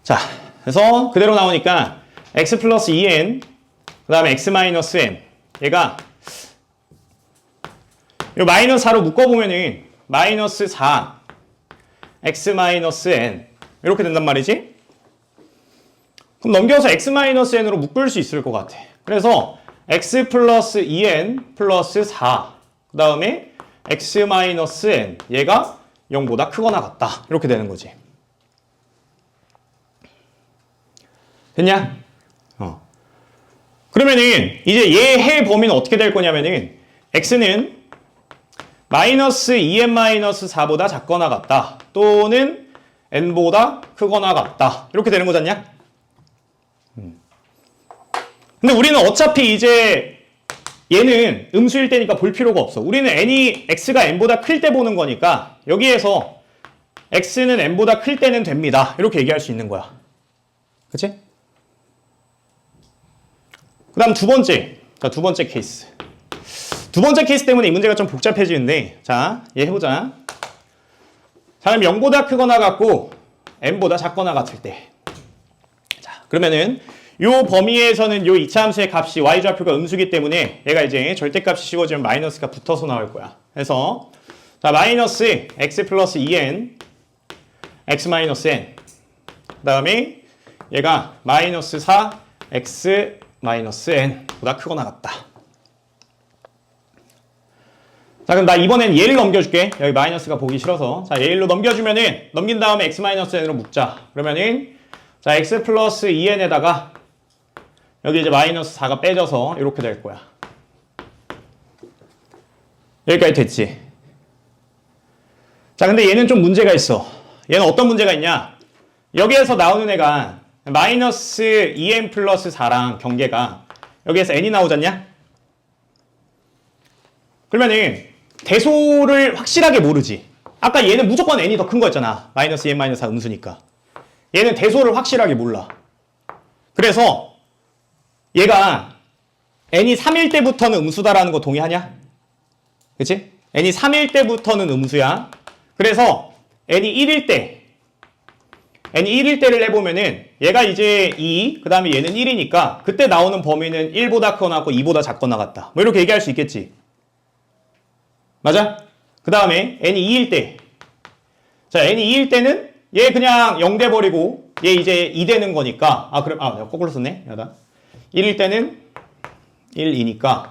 Speaker 1: 자, 그래서 그대로 나오니까 x 플러스 2n 그 다음에 x 마이너스 n 얘가 이 마이너스 4로 묶어보면은 마이너스 4 x 마이너스 n 이렇게 된단 말이지? 그럼 넘겨서 x-n으로 묶을 수 있을 것 같아. 그래서 x 플러스 2n 플러스 4 그 다음에 x-n 얘가 0보다 크거나 같다. 이렇게 되는 거지. 됐냐? 그러면은 이제 얘 해 범위는 어떻게 될 거냐면은 x는 마이너스 2n 마이너스 4보다 작거나 같다. 또는 n보다 크거나 같다. 이렇게 되는 거잖냐? 근데 우리는 어차피 이제 얘는 음수일 때니까 볼 필요가 없어. 우리는 n이 x가 n보다 클 때 보는 거니까 여기에서 x는 n보다 클 때는 됩니다. 이렇게 얘기할 수 있는 거야. 그치? 그 다음 두 번째. 자, 두 번째 케이스. 두 번째 케이스 때문에 이 문제가 좀 복잡해지는데, 자, 얘 해보자. 자, 그럼 0보다 크거나 같고 n보다 작거나 같을 때. 자, 그러면은 요 범위에서는 요 이차함수의 값이 y좌표가 음수기 때문에 얘가 이제 절대값이 씌워지면 마이너스가 붙어서 나올 거야. 그래서 자, 마이너스 x 플러스 2n x 마이너스 n 그 다음에 얘가 마이너스 4 x 마이너스 n보다 크거나 같다. 자, 그럼 나 이번엔 얘를 넘겨줄게. 여기 마이너스가 보기 싫어서. 자, 얘로 넘겨주면은 넘긴 다음에 x 마이너스 n으로 묶자. 그러면은 자, x 플러스 2n에다가 여기 이제 마이너스 4가 빼져서 이렇게 될 거야. 여기까지 됐지. 자, 근데 얘는 좀 문제가 있어. 얘는 어떤 문제가 있냐? 여기에서 나오는 애가 마이너스 2n 플러스 4랑 경계가 여기에서 n이 나오잖냐? 그러면은 대소를 확실하게 모르지. 아까 얘는 무조건 n이 더 큰 거였잖아. 마이너스 2n 마이너스 4 음수니까. 얘는 대소를 확실하게 몰라. 그래서 얘가 n이 3일 때부터는 음수다라는 거 동의하냐? 그치? n이 3일 때부터는 음수야. 그래서 n이 1일 때를 해보면은 얘가 이제 2, 그 다음에 얘는 1이니까 그때 나오는 범위는 1보다 크거나 같고 2보다 작거나 같다. 뭐 이렇게 얘기할 수 있겠지. 맞아? 그 다음에 n이 2일 때. 자, n이 2일 때는 얘 그냥 0 돼버리고 얘 이제 2 되는 거니까. 내가 거꾸로 썼네. 야다. 1일 때는 1이니까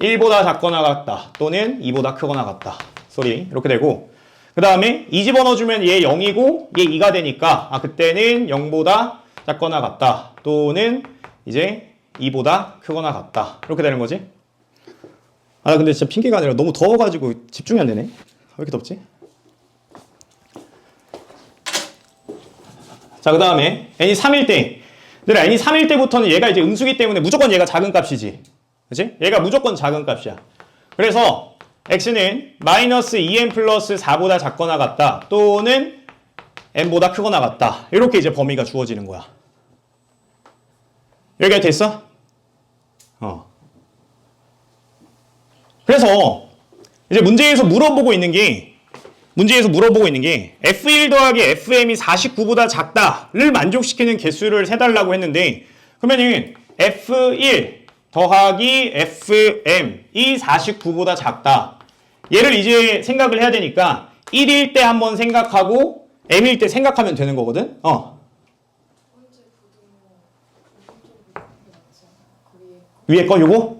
Speaker 1: 1보다 작거나 같다. 또는 2보다 크거나 같다. 소리. 이렇게 되고. 그 다음에 2 집어넣어주면 얘 0이고 얘 2가 되니까 그때는 0보다 작거나 같다. 또는 이제 2보다 크거나 같다. 이렇게 되는 거지. 나 근데 진짜 핑계가 아니라 너무 더워가지고 집중이 안 되네. 왜 이렇게 덥지? 자, 그 다음에 n이 3일 때. 얘들아, n이 3일 때부터는 얘가 이제 음수기 때문에 무조건 얘가 작은 값이지. 그치? 얘가 무조건 작은 값이야. 그래서 x는 마이너스 2n 플러스 4보다 작거나 같다. 또는 n보다 크거나 같다. 이렇게 이제 범위가 주어지는 거야. 여기가 됐어? 그래서 이제 문제에서 물어보고 있는 게 F1 더하기 FM이 49보다 작다를 만족시키는 개수를 세달라고 했는데 그러면은 F1 더하기 FM이 49보다 작다. 얘를 이제 생각을 해야 되니까 1일 때 한번 생각하고 M일 때 생각하면 되는 거거든. 위에 거 요거?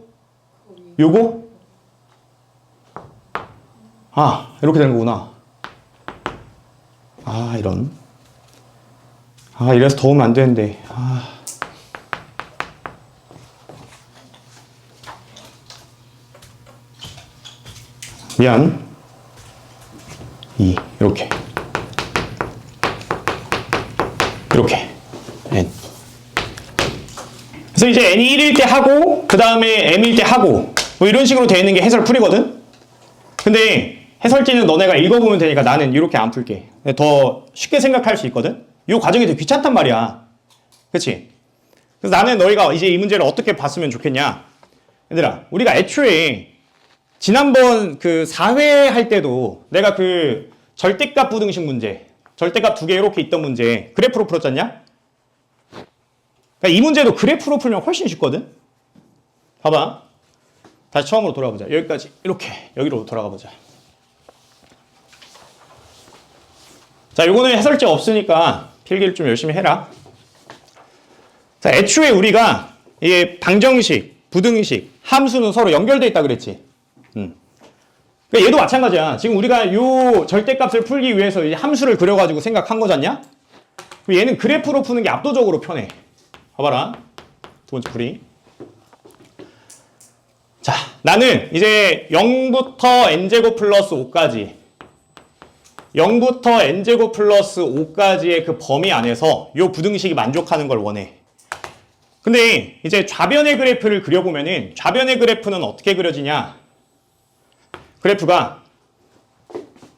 Speaker 1: 이렇게 되는 거구나. 이런. 이래서 더우면 안 되는데. 미안. 2. 이렇게. n. 그래서 이제 n이 1일 때 하고 그 다음에 m일 때 하고 뭐 이런 식으로 되어 있는 게 해설 풀이거든. 근데 해설지는 너네가 읽어보면 되니까 나는 이렇게 안 풀게. 더 쉽게 생각할 수 있거든. 이 과정이 되게 귀찮단 말이야. 그치? 그래서 나는 너희가 이제 이 문제를 어떻게 봤으면 좋겠냐. 얘들아, 우리가 애초에 지난번 그 4회 할 때도 내가 그 절대값 부등식 문제, 절대값 두 개 이렇게 있던 문제 그래프로 풀었잖냐? 그러니까 이 문제도 그래프로 풀면 훨씬 쉽거든? 봐봐. 다시 처음으로 돌아보자. 여기까지 이렇게 여기로 돌아가 보자. 자, 요거는 해설지 없으니까 필기를 좀 열심히 해라. 자, 애초에 우리가 이게 방정식, 부등식, 함수는 서로 연결돼 있다 그랬지. 그러니까 얘도 마찬가지야. 지금 우리가 요 절대값을 풀기 위해서 이제 함수를 그려가지고 생각한 거잖냐? 얘는 그래프로 푸는 게 압도적으로 편해. 봐봐라. 두 번째 풀이. 자, 나는 이제 0부터 n제곱 플러스 5까지 0부터 n제곱 플러스 5까지의 그 범위 안에서 요 부등식이 만족하는 걸 원해. 근데 이제 좌변의 그래프를 그려보면은 좌변의 그래프는 어떻게 그려지냐? 그래프가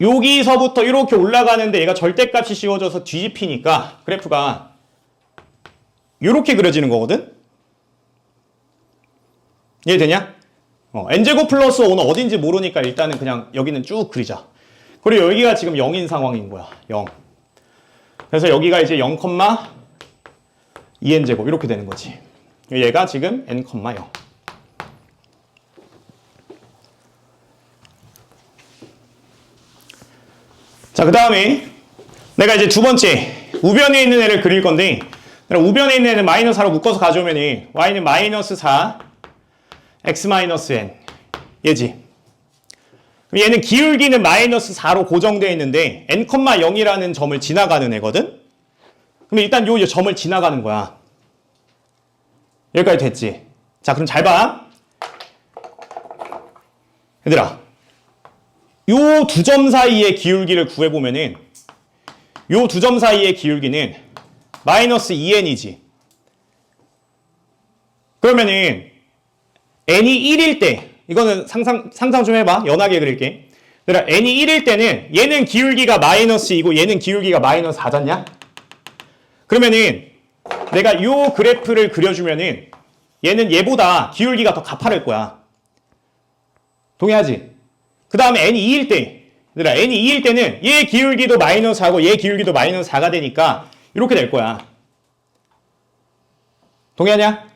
Speaker 1: 여기서부터 이렇게 올라가는데 얘가 절대값이 씌워져서 뒤집히니까 그래프가 이렇게 그려지는 거거든? 이해되냐? n제곱 플러스 5는 어딘지 모르니까 일단은 그냥 여기는 쭉 그리자. 그리고 여기가 지금 0인 상황인 거야. 0. 그래서 여기가 이제 0,2n제곱 이렇게 되는 거지. 얘가 지금 n,0. 자, 그 다음에 내가 이제 두 번째 우변에 있는 애를 그릴 건데 우변에 있는 애는 마이너스 4로 묶어서 가져오면 y는 마이너스 4 x 마이너스 n 얘지. 그럼 얘는 기울기는 마이너스 4로 고정되어 있는데 n,0이라는 점을 지나가는 애거든. 그럼 일단 요 점을 지나가는 거야. 여기까지 됐지. 자, 그럼 잘 봐. 얘들아, 요 두 점 사이의 기울기를 구해보면은 요 두 점 사이의 기울기는 마이너스 2n이지. 그러면은 n이 1일 때 이거는 상상 좀 해봐. 연하게 그릴게. 얘들아, n이 1일 때는 얘는 기울기가 마이너스 2고 얘는 기울기가 마이너스 4잖냐? 그러면은 내가 요 그래프를 그려주면은 얘는 얘보다 기울기가 더 가파를 거야. 동의하지? 그 다음에 n이 2일 때, 얘들아, n이 2일 때는 얘 기울기도 마이너스 4고 얘 기울기도 마이너스 4가 되니까 이렇게 될 거야. 동의하냐?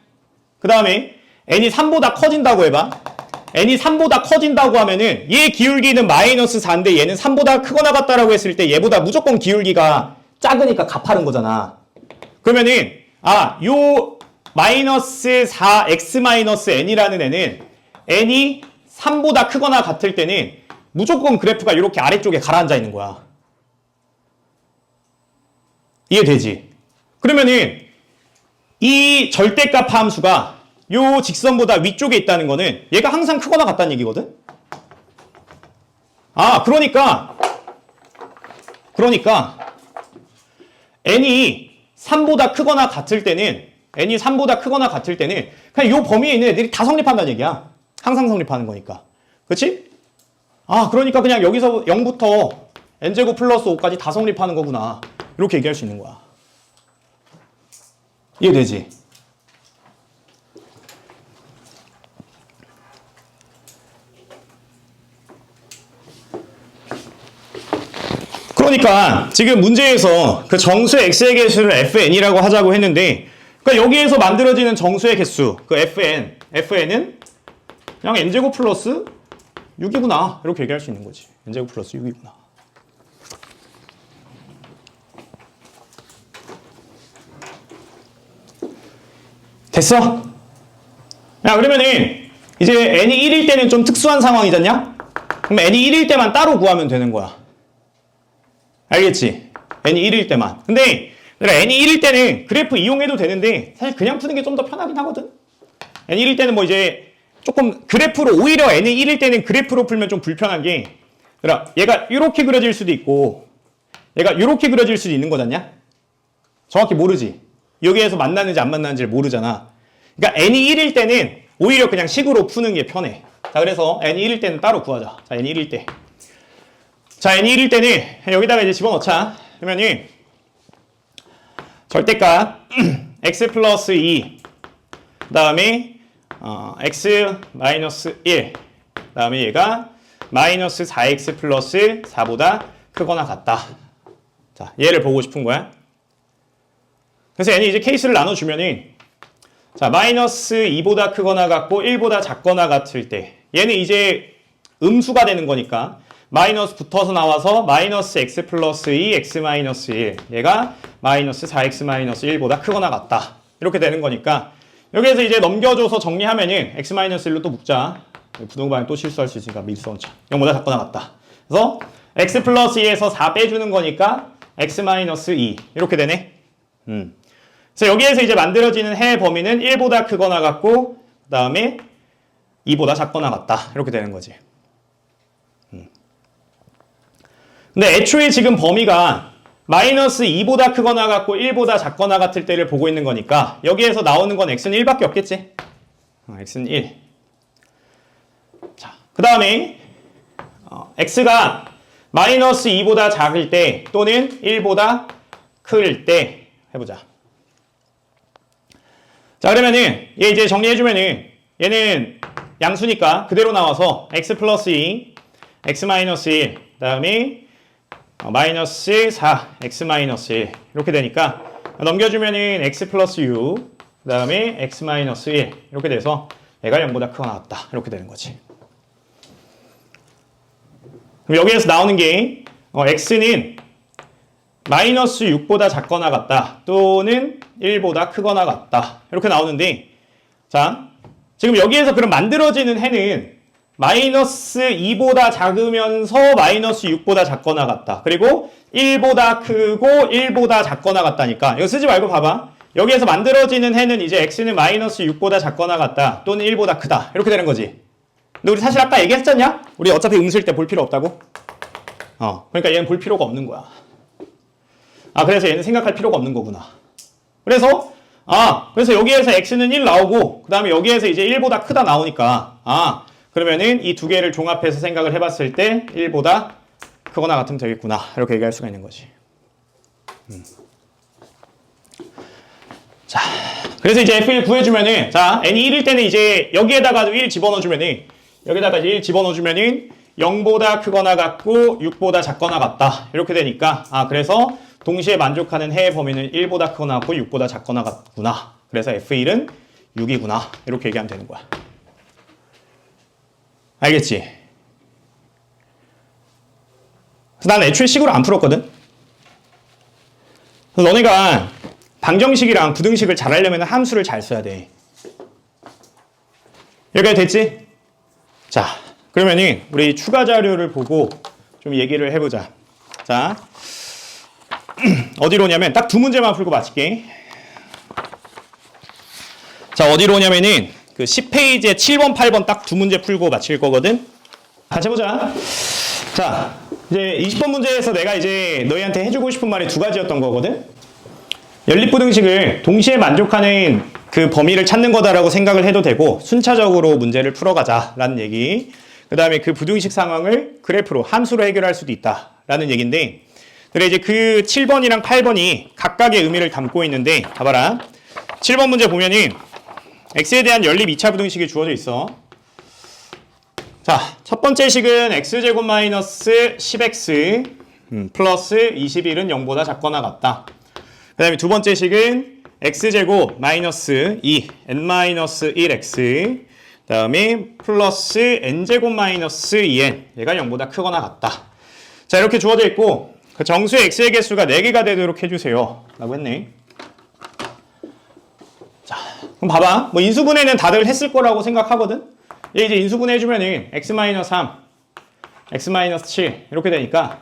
Speaker 1: 그 다음에 n이 3보다 커진다고 해봐. n이 3보다 커진다고 하면은 얘 기울기는 마이너스 4인데 얘는 3보다 크거나 같다라고 했을 때 얘보다 무조건 기울기가 작으니까 가파른 거잖아. 그러면은 요 마이너스 4 x 마이너스 n이라는 애는 n이 3보다 크거나 같을 때는 무조건 그래프가 이렇게 아래쪽에 가라앉아 있는 거야. 이해되지? 그러면은 이 절대값 함수가 요 직선보다 위쪽에 있다는 거는 얘가 항상 크거나 같다는 얘기거든? 그러니까 n이 3보다 크거나 같을 때는 그냥 요 범위에 있는 애들이 다 성립한다는 얘기야. 항상 성립하는 거니까. 그치? 그러니까 그냥 여기서 0부터 n제곱 플러스 5까지 다 성립하는 거구나. 이렇게 얘기할 수 있는 거야. 이해되지? 그러니까 지금 문제에서 그 정수의 x의 개수를 fn이라고 하자고 했는데 그러니까 여기에서 만들어지는 정수의 개수 그 fn은 그냥 n제곱 플러스 6이구나 이렇게 얘기할 수 있는 거지. n제곱 플러스 6이구나. 됐어? 야, 그러면은 이제 n이 1일 때는 좀 특수한 상황이잖냐? 그럼 n이 1일 때만 따로 구하면 되는 거야. 알겠지? n이 1일 때만. 근데 n이 1일 때는 그래프 이용해도 되는데 사실 그냥 푸는 게 좀 더 편하긴 하거든? n이 1일 때는 뭐 이제 조금 그래프로 오히려 n이 1일 때는 그래프로 풀면 좀 불편한 게 얘가 이렇게 그려질 수도 있고 얘가 이렇게 그려질 수도 있는 거잖냐? 정확히 모르지? 여기에서 만나는지 안 만나는지를 모르잖아. 그러니까 n이 1일 때는 오히려 그냥 식으로 푸는 게 편해. 자, 그래서 n이 1일 때는 따로 구하자. 자, n이 1일 때. 자, n이 1일 때는 여기다가 이제 집어넣자. 그러면은 절대값 x 플러스 2 그 다음에 x 마이너스 1 그 다음에 얘가 마이너스 4x 플러스 4보다 크거나 같다. 자, 얘를 보고 싶은 거야. 그래서 n이 이제 케이스를 나눠주면은 자, 마이너스 2보다 크거나 같고 1보다 작거나 같을 때 얘는 이제 음수가 되는 거니까 마이너스 붙어서 나와서 마이너스 x 플러스 2 x 마이너스 1 얘가 마이너스 4x 마이너스 1보다 크거나 같다. 이렇게 되는 거니까 여기에서 이제 넘겨줘서 정리하면은 x 마이너스 1로 또 묶자. 부등반에 또 실수할 수 있으니까 미리 써놓자. 0보다 작거나 같다. 그래서 x 플러스 2에서 4 빼주는 거니까 x 마이너스 2 이렇게 되네. 그래서 여기에서 이제 만들어지는 해 범위는 1보다 크거나 같고 그 다음에 2보다 작거나 같다. 이렇게 되는 거지. 근데 애초에 지금 범위가 마이너스 2보다 크거나 같고 1보다 작거나 같을 때를 보고 있는 거니까 여기에서 나오는 건 x는 1밖에 없겠지? x는 1. 자, 그 다음에 x가 마이너스 2보다 작을 때 또는 1보다 클 때 해보자. 자, 그러면은 얘 이제 정리해주면은 얘는 양수니까 그대로 나와서 x 플러스 2, x 마이너스 1, 그 다음에 마이너스 4, x 마이너스 1 이렇게 되니까 넘겨주면은 x 플러스 6, 그 다음에 x 마이너스 1 이렇게 돼서 얘가 0보다 크거나 같다 이렇게 되는 거지. 그럼 여기에서 나오는 게 x는 마이너스 6보다 작거나 같다 또는 1보다 크거나 같다 이렇게 나오는데, 자 지금 여기에서 그럼 만들어지는 해는 마이너스 2보다 작으면서 마이너스 6보다 작거나 같다, 그리고 1보다 크고 1보다 작거나 같다니까 이거 쓰지 말고 봐봐. 여기에서 만들어지는 해는 이제 x는 마이너스 6보다 작거나 같다 또는 1보다 크다 이렇게 되는 거지. 근데 우리 사실 아까 얘기했잖냐? 우리 어차피 쓸 때 볼 필요 없다고? 그러니까 얘는 볼 필요가 없는 거야. 그래서 얘는 생각할 필요가 없는 거구나. 그래서 여기에서 x는 1 나오고 그 다음에 여기에서 이제 1보다 크다 나오니까 그러면은 이 두 개를 종합해서 생각을 해봤을 때 1보다 크거나 같으면 되겠구나 이렇게 얘기할 수가 있는 거지. 자, 그래서 이제 f1 구해주면은, 자 n이 1일 때는 이제 여기에다가 1 집어넣어주면은, 여기다가 1 집어넣어주면은 0보다 크거나 같고 6보다 작거나 같다 이렇게 되니까 그래서 동시에 만족하는 해의 범위는 1보다 크거나 같고 6보다 작거나 같구나. 그래서 f1은 6이구나 이렇게 얘기하면 되는 거야. 알겠지? 그래서 난 애초에 식으로 안 풀었거든. 그래서 너네가 방정식이랑 부등식을 잘 하려면 함수를 잘 써야 돼. 여기까지 됐지? 자, 그러면은 우리 추가 자료를 보고 좀 얘기를 해보자. 자, 어디로 오냐면 딱 두 문제만 풀고 마칠게. 자, 어디로 오냐면은 그 10페이지에 7번, 8번 딱 두 문제 풀고 마칠 거거든. 같이 해보자. 자, 이제 20번 문제에서 내가 이제 너희한테 해주고 싶은 말이 두 가지였던 거거든. 연립부등식을 동시에 만족하는 그 범위를 찾는 거다라고 생각을 해도 되고 순차적으로 문제를 풀어가자라는 얘기. 그 다음에 그 부등식 상황을 그래프로 함수로 해결할 수도 있다라는 얘기인데, 그래 이제 그 7번이랑 8번이 각각의 의미를 담고 있는데, 봐봐라. 7번 문제 보면은 x에 대한 연립 2차 부등식이 주어져 있어. 자, 첫 번째 식은 x제곱 마이너스 10x 플러스 21은 0보다 작거나 같다. 그 다음에 두 번째 식은 x제곱 마이너스 2 n-1x 그 다음에 플러스 n제곱 마이너스 2n 얘가 0보다 크거나 같다. 자, 이렇게 주어져 있고 그 정수의 x의 개수가 4개가 되도록 해주세요 라고 했네. 자, 그럼 봐봐. 뭐 인수분해는 다들 했을 거라고 생각하거든. 얘 이제 인수분해 해주면은 x-3 x-7 이렇게 되니까,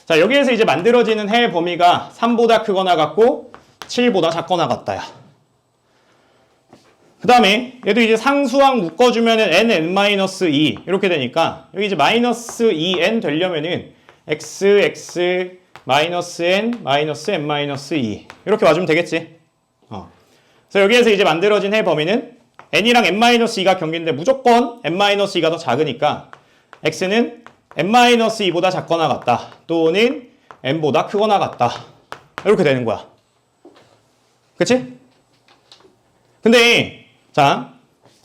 Speaker 1: 자 여기에서 이제 만들어지는 해의 범위가 3보다 크거나 같고 7보다 작거나 같다야. 그 다음에 얘도 이제 상수항 묶어주면은 n-2 이렇게 되니까 여기 이제 마이너스 2n 되려면은 x 마이너스 n 마이너스 n-2 이렇게 와주면 되겠지. 그래서 여기에서 이제 만들어진 해 범위는 n이랑 n-2가 경계인데 무조건 n-2가 더 작으니까 x는 n-2보다 작거나 같다 또는 n보다 크거나 같다 이렇게 되는 거야. 그치? 근데 자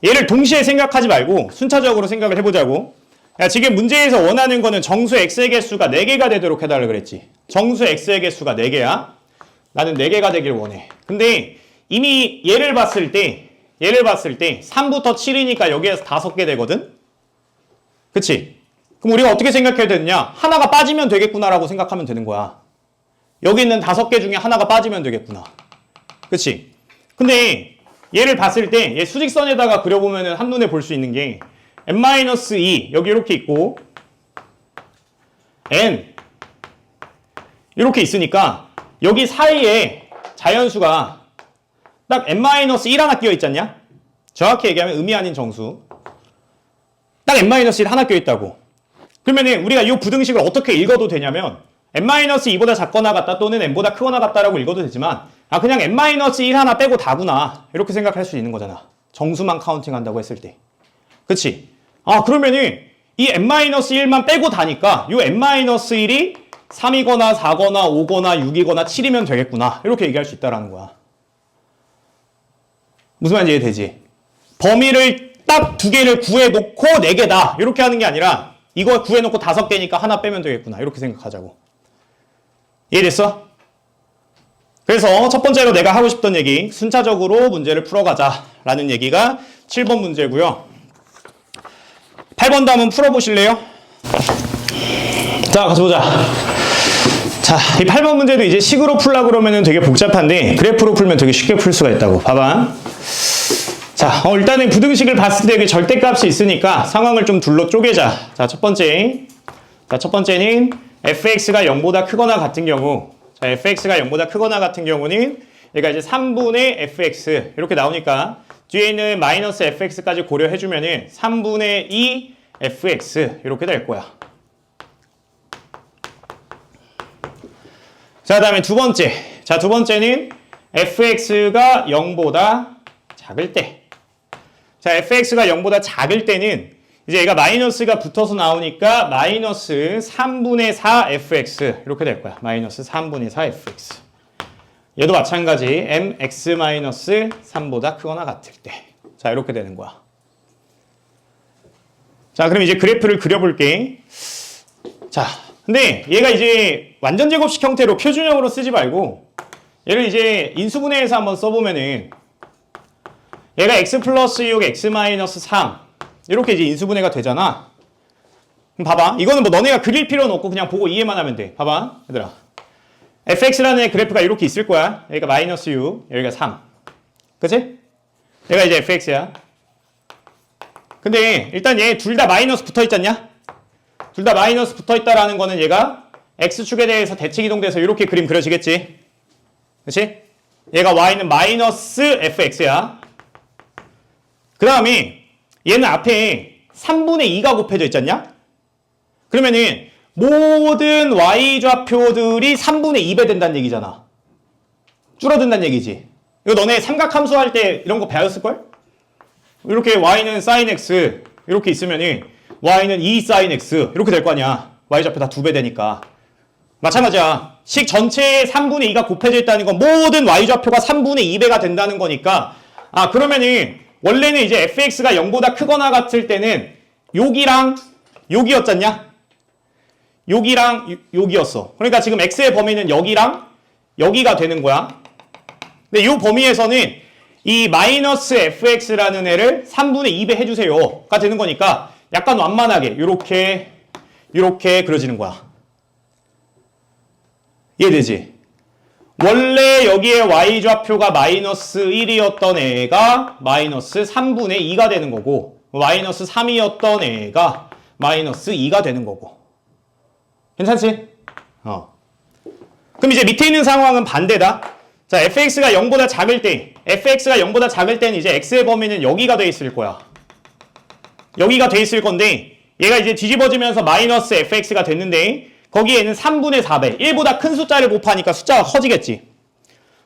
Speaker 1: 얘를 동시에 생각하지 말고 순차적으로 생각을 해보자고. 야, 지금 문제에서 원하는 거는 정수 x의 개수가 4개가 되도록 해달라 그랬지. 정수 x의 개수가 4개야. 나는 4개가 되길 원해. 근데 이미 얘를 봤을 때 3부터 7이니까 여기에서 5개 되거든? 그치? 그럼 우리가 어떻게 생각해야 되느냐? 하나가 빠지면 되겠구나라고 생각하면 되는 거야. 여기 있는 5개 중에 하나가 빠지면 되겠구나. 그치? 근데 얘를 봤을 때 얘 수직선에다가 그려보면 한눈에 볼 수 있는 게 n-2 여기 이렇게 있고 n 이렇게 있으니까 여기 사이에 자연수가 딱 n-1 하나 끼어 있지 않냐? 정확히 얘기하면 의미 아닌 정수. 딱 n-1 하나 끼어 있다고. 그러면은 우리가 이 부등식을 어떻게 읽어도 되냐면 n-2보다 작거나 같다 또는 n보다 크거나 같다라고 읽어도 되지만 그냥 n-1 하나 빼고 다구나 이렇게 생각할 수 있는 거잖아. 정수만 카운팅한다고 했을 때. 그치? 그러면은 이 n-1만 빼고 다니까 이 n-1이 3이거나 4거나 5거나 6이거나 7이면 되겠구나. 이렇게 얘기할 수 있다라는 거야. 무슨 말인지 이해되지? 범위를 딱 2개를 구해놓고 4개다. 이렇게 하는 게 아니라 이거 구해놓고 5개니까 하나 빼면 되겠구나. 이렇게 생각하자고. 이해됐어? 그래서 첫 번째로 내가 하고 싶던 얘기, 순차적으로 문제를 풀어가자 라는 얘기가 7번 문제고요. 8번도 한번 풀어보실래요? 자, 같이 보자. 자, 이 8번 문제도 이제 식으로 풀려고 그러면 되게 복잡한데 그래프로 풀면 되게 쉽게 풀 수가 있다고. 봐봐. 자, 일단은 부등식을 봤을 때 여기 절대값이 있으니까 상황을 좀 둘로 쪼개자. 자, 첫 번째는 fx가 0보다 크거나 같은 경우, 자, fx가 0보다 크거나 같은 경우는 얘가 이제 3분의 fx 이렇게 나오니까 뒤에 있는 마이너스 fx까지 고려해주면은 3분의 2 fx 이렇게 될 거야. 자, 다음에 두 번째. 자, 두 번째는 fx가 0보다 작을 때. 자, fx가 0보다 작을 때는 이제 얘가 마이너스가 붙어서 나오니까 마이너스 3분의 4 fx 이렇게 될 거야. 마이너스 3분의 4 fx. 얘도 마찬가지 mx-3보다 크거나 같을 때. 자, 이렇게 되는 거야. 자, 그럼 이제 그래프를 그려볼게. 자, 근데 얘가 이제 완전 제곱식 형태로 표준형으로 쓰지 말고 얘를 이제 인수분해해서 한번 써보면은 얘가 x 플러스 6, x 마이너스 3 이렇게 이제 인수분해가 되잖아. 그럼 봐봐. 이거는 뭐 너네가 그릴 필요는 없고 그냥 보고 이해만 하면 돼. 봐봐. 얘들아. fx라는 그래프가 이렇게 있을 거야. 여기가 마이너스 6, 여기가 3. 그치? 얘가 이제 fx야. 근데 일단 얘 둘 다 마이너스 붙어 있지 않냐? 둘 다 마이너스 붙어 있다라는 거는 얘가 x축에 대해서 대칭 이동돼서 이렇게 그림 그려지겠지? 그치? 얘가 y는 마이너스 fx야. 그 다음에 얘는 앞에 3분의 2가 곱해져 있지 않냐? 그러면은 모든 y좌표들이 3분의 2배 된다는 얘기잖아. 줄어든다는 얘기지. 이거 너네 삼각함수 할 때 이런 거 배웠을걸? 이렇게 y는 sin x 이렇게 있으면은 y는 2 sin x 이렇게 될 거 아니야. y좌표 다 2배 되니까. 마찬가지야. 식 전체에 3분의 2가 곱해져 있다는 건 모든 y좌표가 3분의 2배가 된다는 거니까 그러면은 원래는 이제 fx가 0보다 크거나 같을 때는 여기랑 여기였잖냐? 여기랑 여기였어. 그러니까 지금 x의 범위는 여기랑 여기가 되는 거야. 근데 이 범위에서는 이 마이너스 fx라는 애를 3분의 2배 해주세요가 되는 거니까 약간 완만하게 이렇게 그려지는 거야. 이해되지? 원래 여기에 y좌표가 마이너스 1이었던 애가 마이너스 3분의 2가 되는 거고 마이너스 3이었던 애가 마이너스 2가 되는 거고. 괜찮지? 그럼 이제 밑에 있는 상황은 반대다. 자, fx가 0보다 작을 때, fx가 0보다 작을 때는 이제 x의 범위는 여기가 돼 있을 거야. 여기가 돼 있을 건데 얘가 이제 뒤집어지면서 마이너스 fx가 됐는데 거기에는 3분의 4배, 1보다 큰 숫자를 곱하니까 숫자가 커지겠지.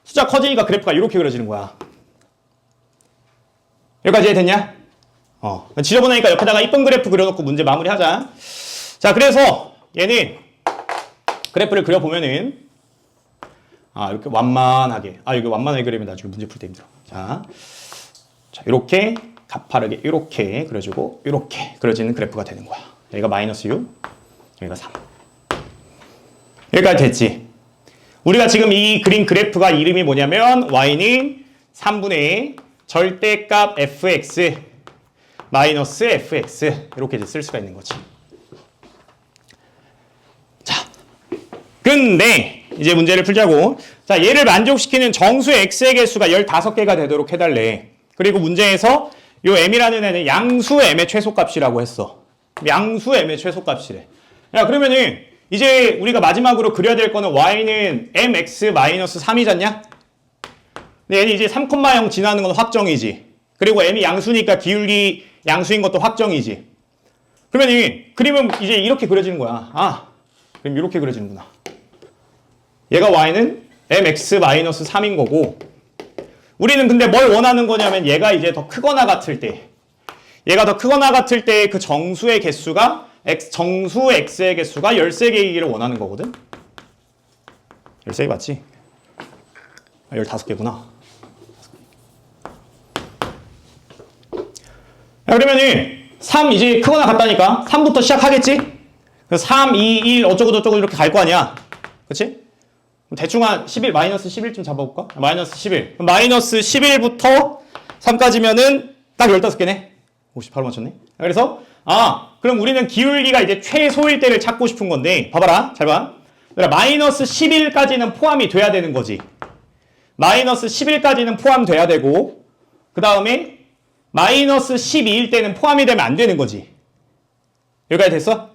Speaker 1: 숫자 커지니까 그래프가 이렇게 그려지는 거야. 여기까지 이해됐냐? 지저분하니까 옆에다가 이쁜 그래프 그려놓고 문제 마무리하자. 자, 그래서 얘는 그래프를 그려보면은 이렇게 완만하게 이렇게 완만하게 그리면 나중에 문제 풀 때 힘들어. 자, 이렇게 가파르게 이렇게 그려주고 이렇게 그려지는 그래프가 되는 거야. 여기가 마이너스 6, 여기가 3. 여기까지 됐지? 우리가 지금 이 그린 그래프가 이름이 뭐냐면 y는 3분의 절대값 fx 마이너스 fx 이렇게 쓸 수가 있는 거지. 자, 근데 이제 문제를 풀자고. 자, 얘를 만족시키는 정수 x의 개수가 15개가 되도록 해달래. 그리고 문제에서 요 m이라는 애는 양수 m의 최소값이라고 했어. 양수 m의 최소값이래. 야, 그러면은 이제 우리가 마지막으로 그려야 될 거는 y는 mx-3이잖냐? 근데 얘는 이제 3,0 지나는 건 확정이지. 그리고 m이 양수니까 기울기 양수인 것도 확정이지. 그러면 이 그림은 이제 이렇게 그려지는 거야. 아, 그럼 이렇게 그려지는구나. 얘가 y는 mx-3인 거고, 우리는 근데 뭘 원하는 거냐면 얘가 이제 더 크거나 같을 때, 얘가 더 크거나 같을 때 그 정수의 개수가 정수 x의 개수가 13개이기를 원하는 거거든. 13개 맞지? 아, 15개구나. 그러면은 3 이제 크거나 같다니까 3부터 시작하겠지? 그래서 3, 2, 1 어쩌고저쩌고 이렇게 갈 거 아니야. 그치? 대충 한 11, 마이너스 11쯤 잡아볼까? 마이너스 11. 그럼 마이너스 11부터 3까지면은 딱 15개네. 58 맞췄네. 그래서, 그럼 우리는 기울기가 이제 최소일 때를 찾고 싶은 건데, 봐봐라. 잘 봐. 그러니까 마이너스 11까지는 포함이 돼야 되는 거지. 마이너스 11까지는 포함돼야 되고, 그 다음에 마이너스 12일 때는 포함이 되면 안 되는 거지. 여기까지 됐어?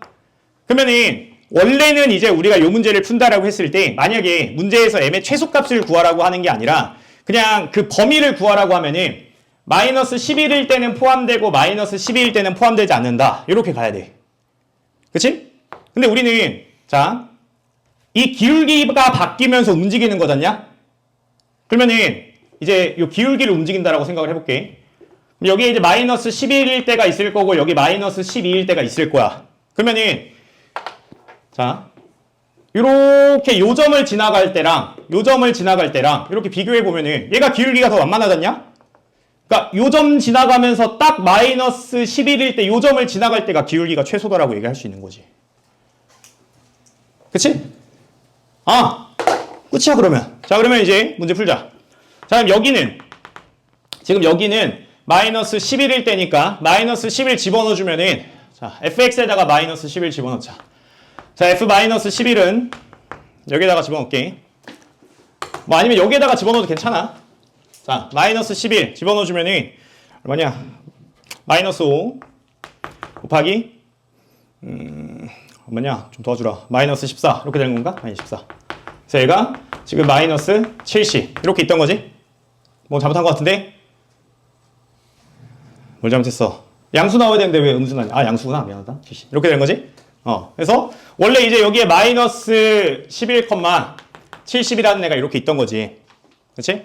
Speaker 1: 그러면은, 원래는 이제 우리가 이 문제를 푼다라고 했을 때 만약에 문제에서 m의 최소값을 구하라고 하는 게 아니라 그냥 그 범위를 구하라고 하면은 마이너스 11일 때는 포함되고 마이너스 12일 때는 포함되지 않는다. 이렇게 가야 돼. 그치? 근데 우리는 자, 이 기울기가 바뀌면서 움직이는 거잖냐? 그러면은 이제 이 기울기를 움직인다라고 생각을 해볼게. 여기 이제 마이너스 11일 때가 있을 거고 여기 마이너스 12일 때가 있을 거야. 그러면은 자, 요렇게 요점을 지나갈 때랑 이렇게 비교해 보면은 얘가 기울기가 더 완만하잖냐? 그러니까 요점 지나가면서 딱 마이너스 11일 때 요점을 지나갈 때가 기울기가 최소다라고 얘기할 수 있는 거지. 그치? 끝이야 그러면. 자, 그러면 이제 문제 풀자. 자, 그럼 지금 여기는 마이너스 11일 때니까 마이너스 11 집어넣어주면은 자, fx에다가 마이너스 11 집어넣자. 자, f-11은 여기에다가 집어넣을게. 뭐 아니면 여기에다가 집어넣어도 괜찮아. 자, 마이너스 11 집어넣어주면은 얼마냐? 마이너스 5 곱하기 얼마냐? 좀 도와주라. 마이너스 14 이렇게 되는 건가? 아니 14. 그래서 얘가 지금 마이너스 70 이렇게 있던 거지? 뭐 잘못한 것 같은데? 뭘 잘못했어? 양수 나와야 되는데 왜 음수 나냐? 양수구나. 미안하다. 70 이렇게 되는 거지? 그래서 원래 이제 여기에 마이너스 11,70이라는 애가 이렇게 있던 거지. 그치?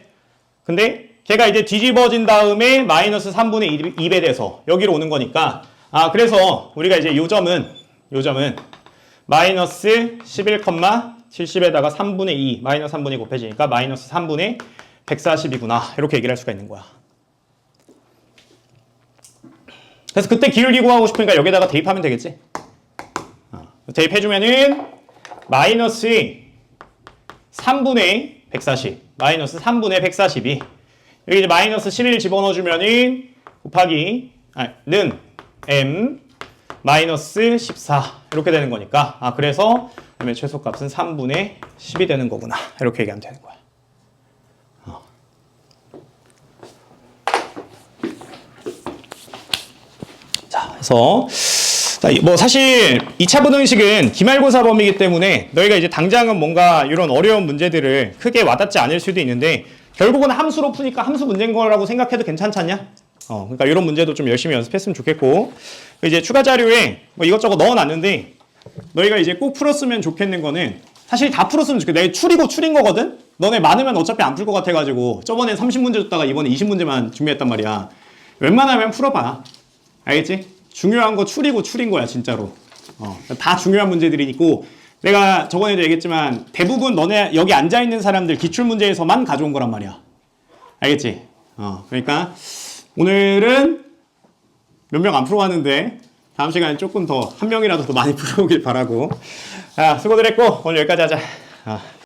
Speaker 1: 근데 걔가 이제 뒤집어진 다음에 마이너스 3분의 2배 돼서 여기로 오는 거니까 그래서 우리가 이제 요점은 마이너스 11,70에다가 3분의 2 마이너스 3분의 2 곱해지니까 마이너스 3분의 140이구나 이렇게 얘기를 할 수가 있는 거야. 그래서 그때 기울기 구하고 싶으니까 여기다가 대입하면 되겠지? 대입해주면은 마이너스 3분의 140 마이너스 3분의 142 여기 이제 마이너스 11 집어넣어주면은 곱하기 는 m 마이너스 14 이렇게 되는 거니까 그래서 m의 최소값은 3분의 10이 되는 거구나 이렇게 얘기하면 되는 거야. 자, 그래서 뭐 사실 2차 부등식은 기말고사 범위이기 때문에 너희가 이제 당장은 뭔가 이런 어려운 문제들을 크게 와닿지 않을 수도 있는데 결국은 함수로 푸니까 함수 문제인 거라고 생각해도 괜찮지 않냐? 그러니까 이런 문제도 좀 열심히 연습했으면 좋겠고 이제 추가 자료에 뭐 이것저것 넣어놨는데 너희가 이제 꼭 풀었으면 좋겠는 거는 사실 다 풀었으면 좋겠어. 내가 추린 거거든? 너네 많으면 어차피 안 풀 것 같아가지고 저번에 30문제 줬다가 이번에 20문제만 준비했단 말이야. 웬만하면 풀어봐. 알겠지? 중요한 거 추린 거야 진짜로. 다 중요한 문제들이 있고 내가 저번에도 얘기했지만 대부분 너네 여기 앉아있는 사람들 기출문제에서만 가져온 거란 말이야. 알겠지? 그러니까 오늘은 몇 명 안 풀어왔는데 다음 시간에 조금 더 한 명이라도 더 많이 풀어오길 바라고 수고들 했고 오늘 여기까지 하자.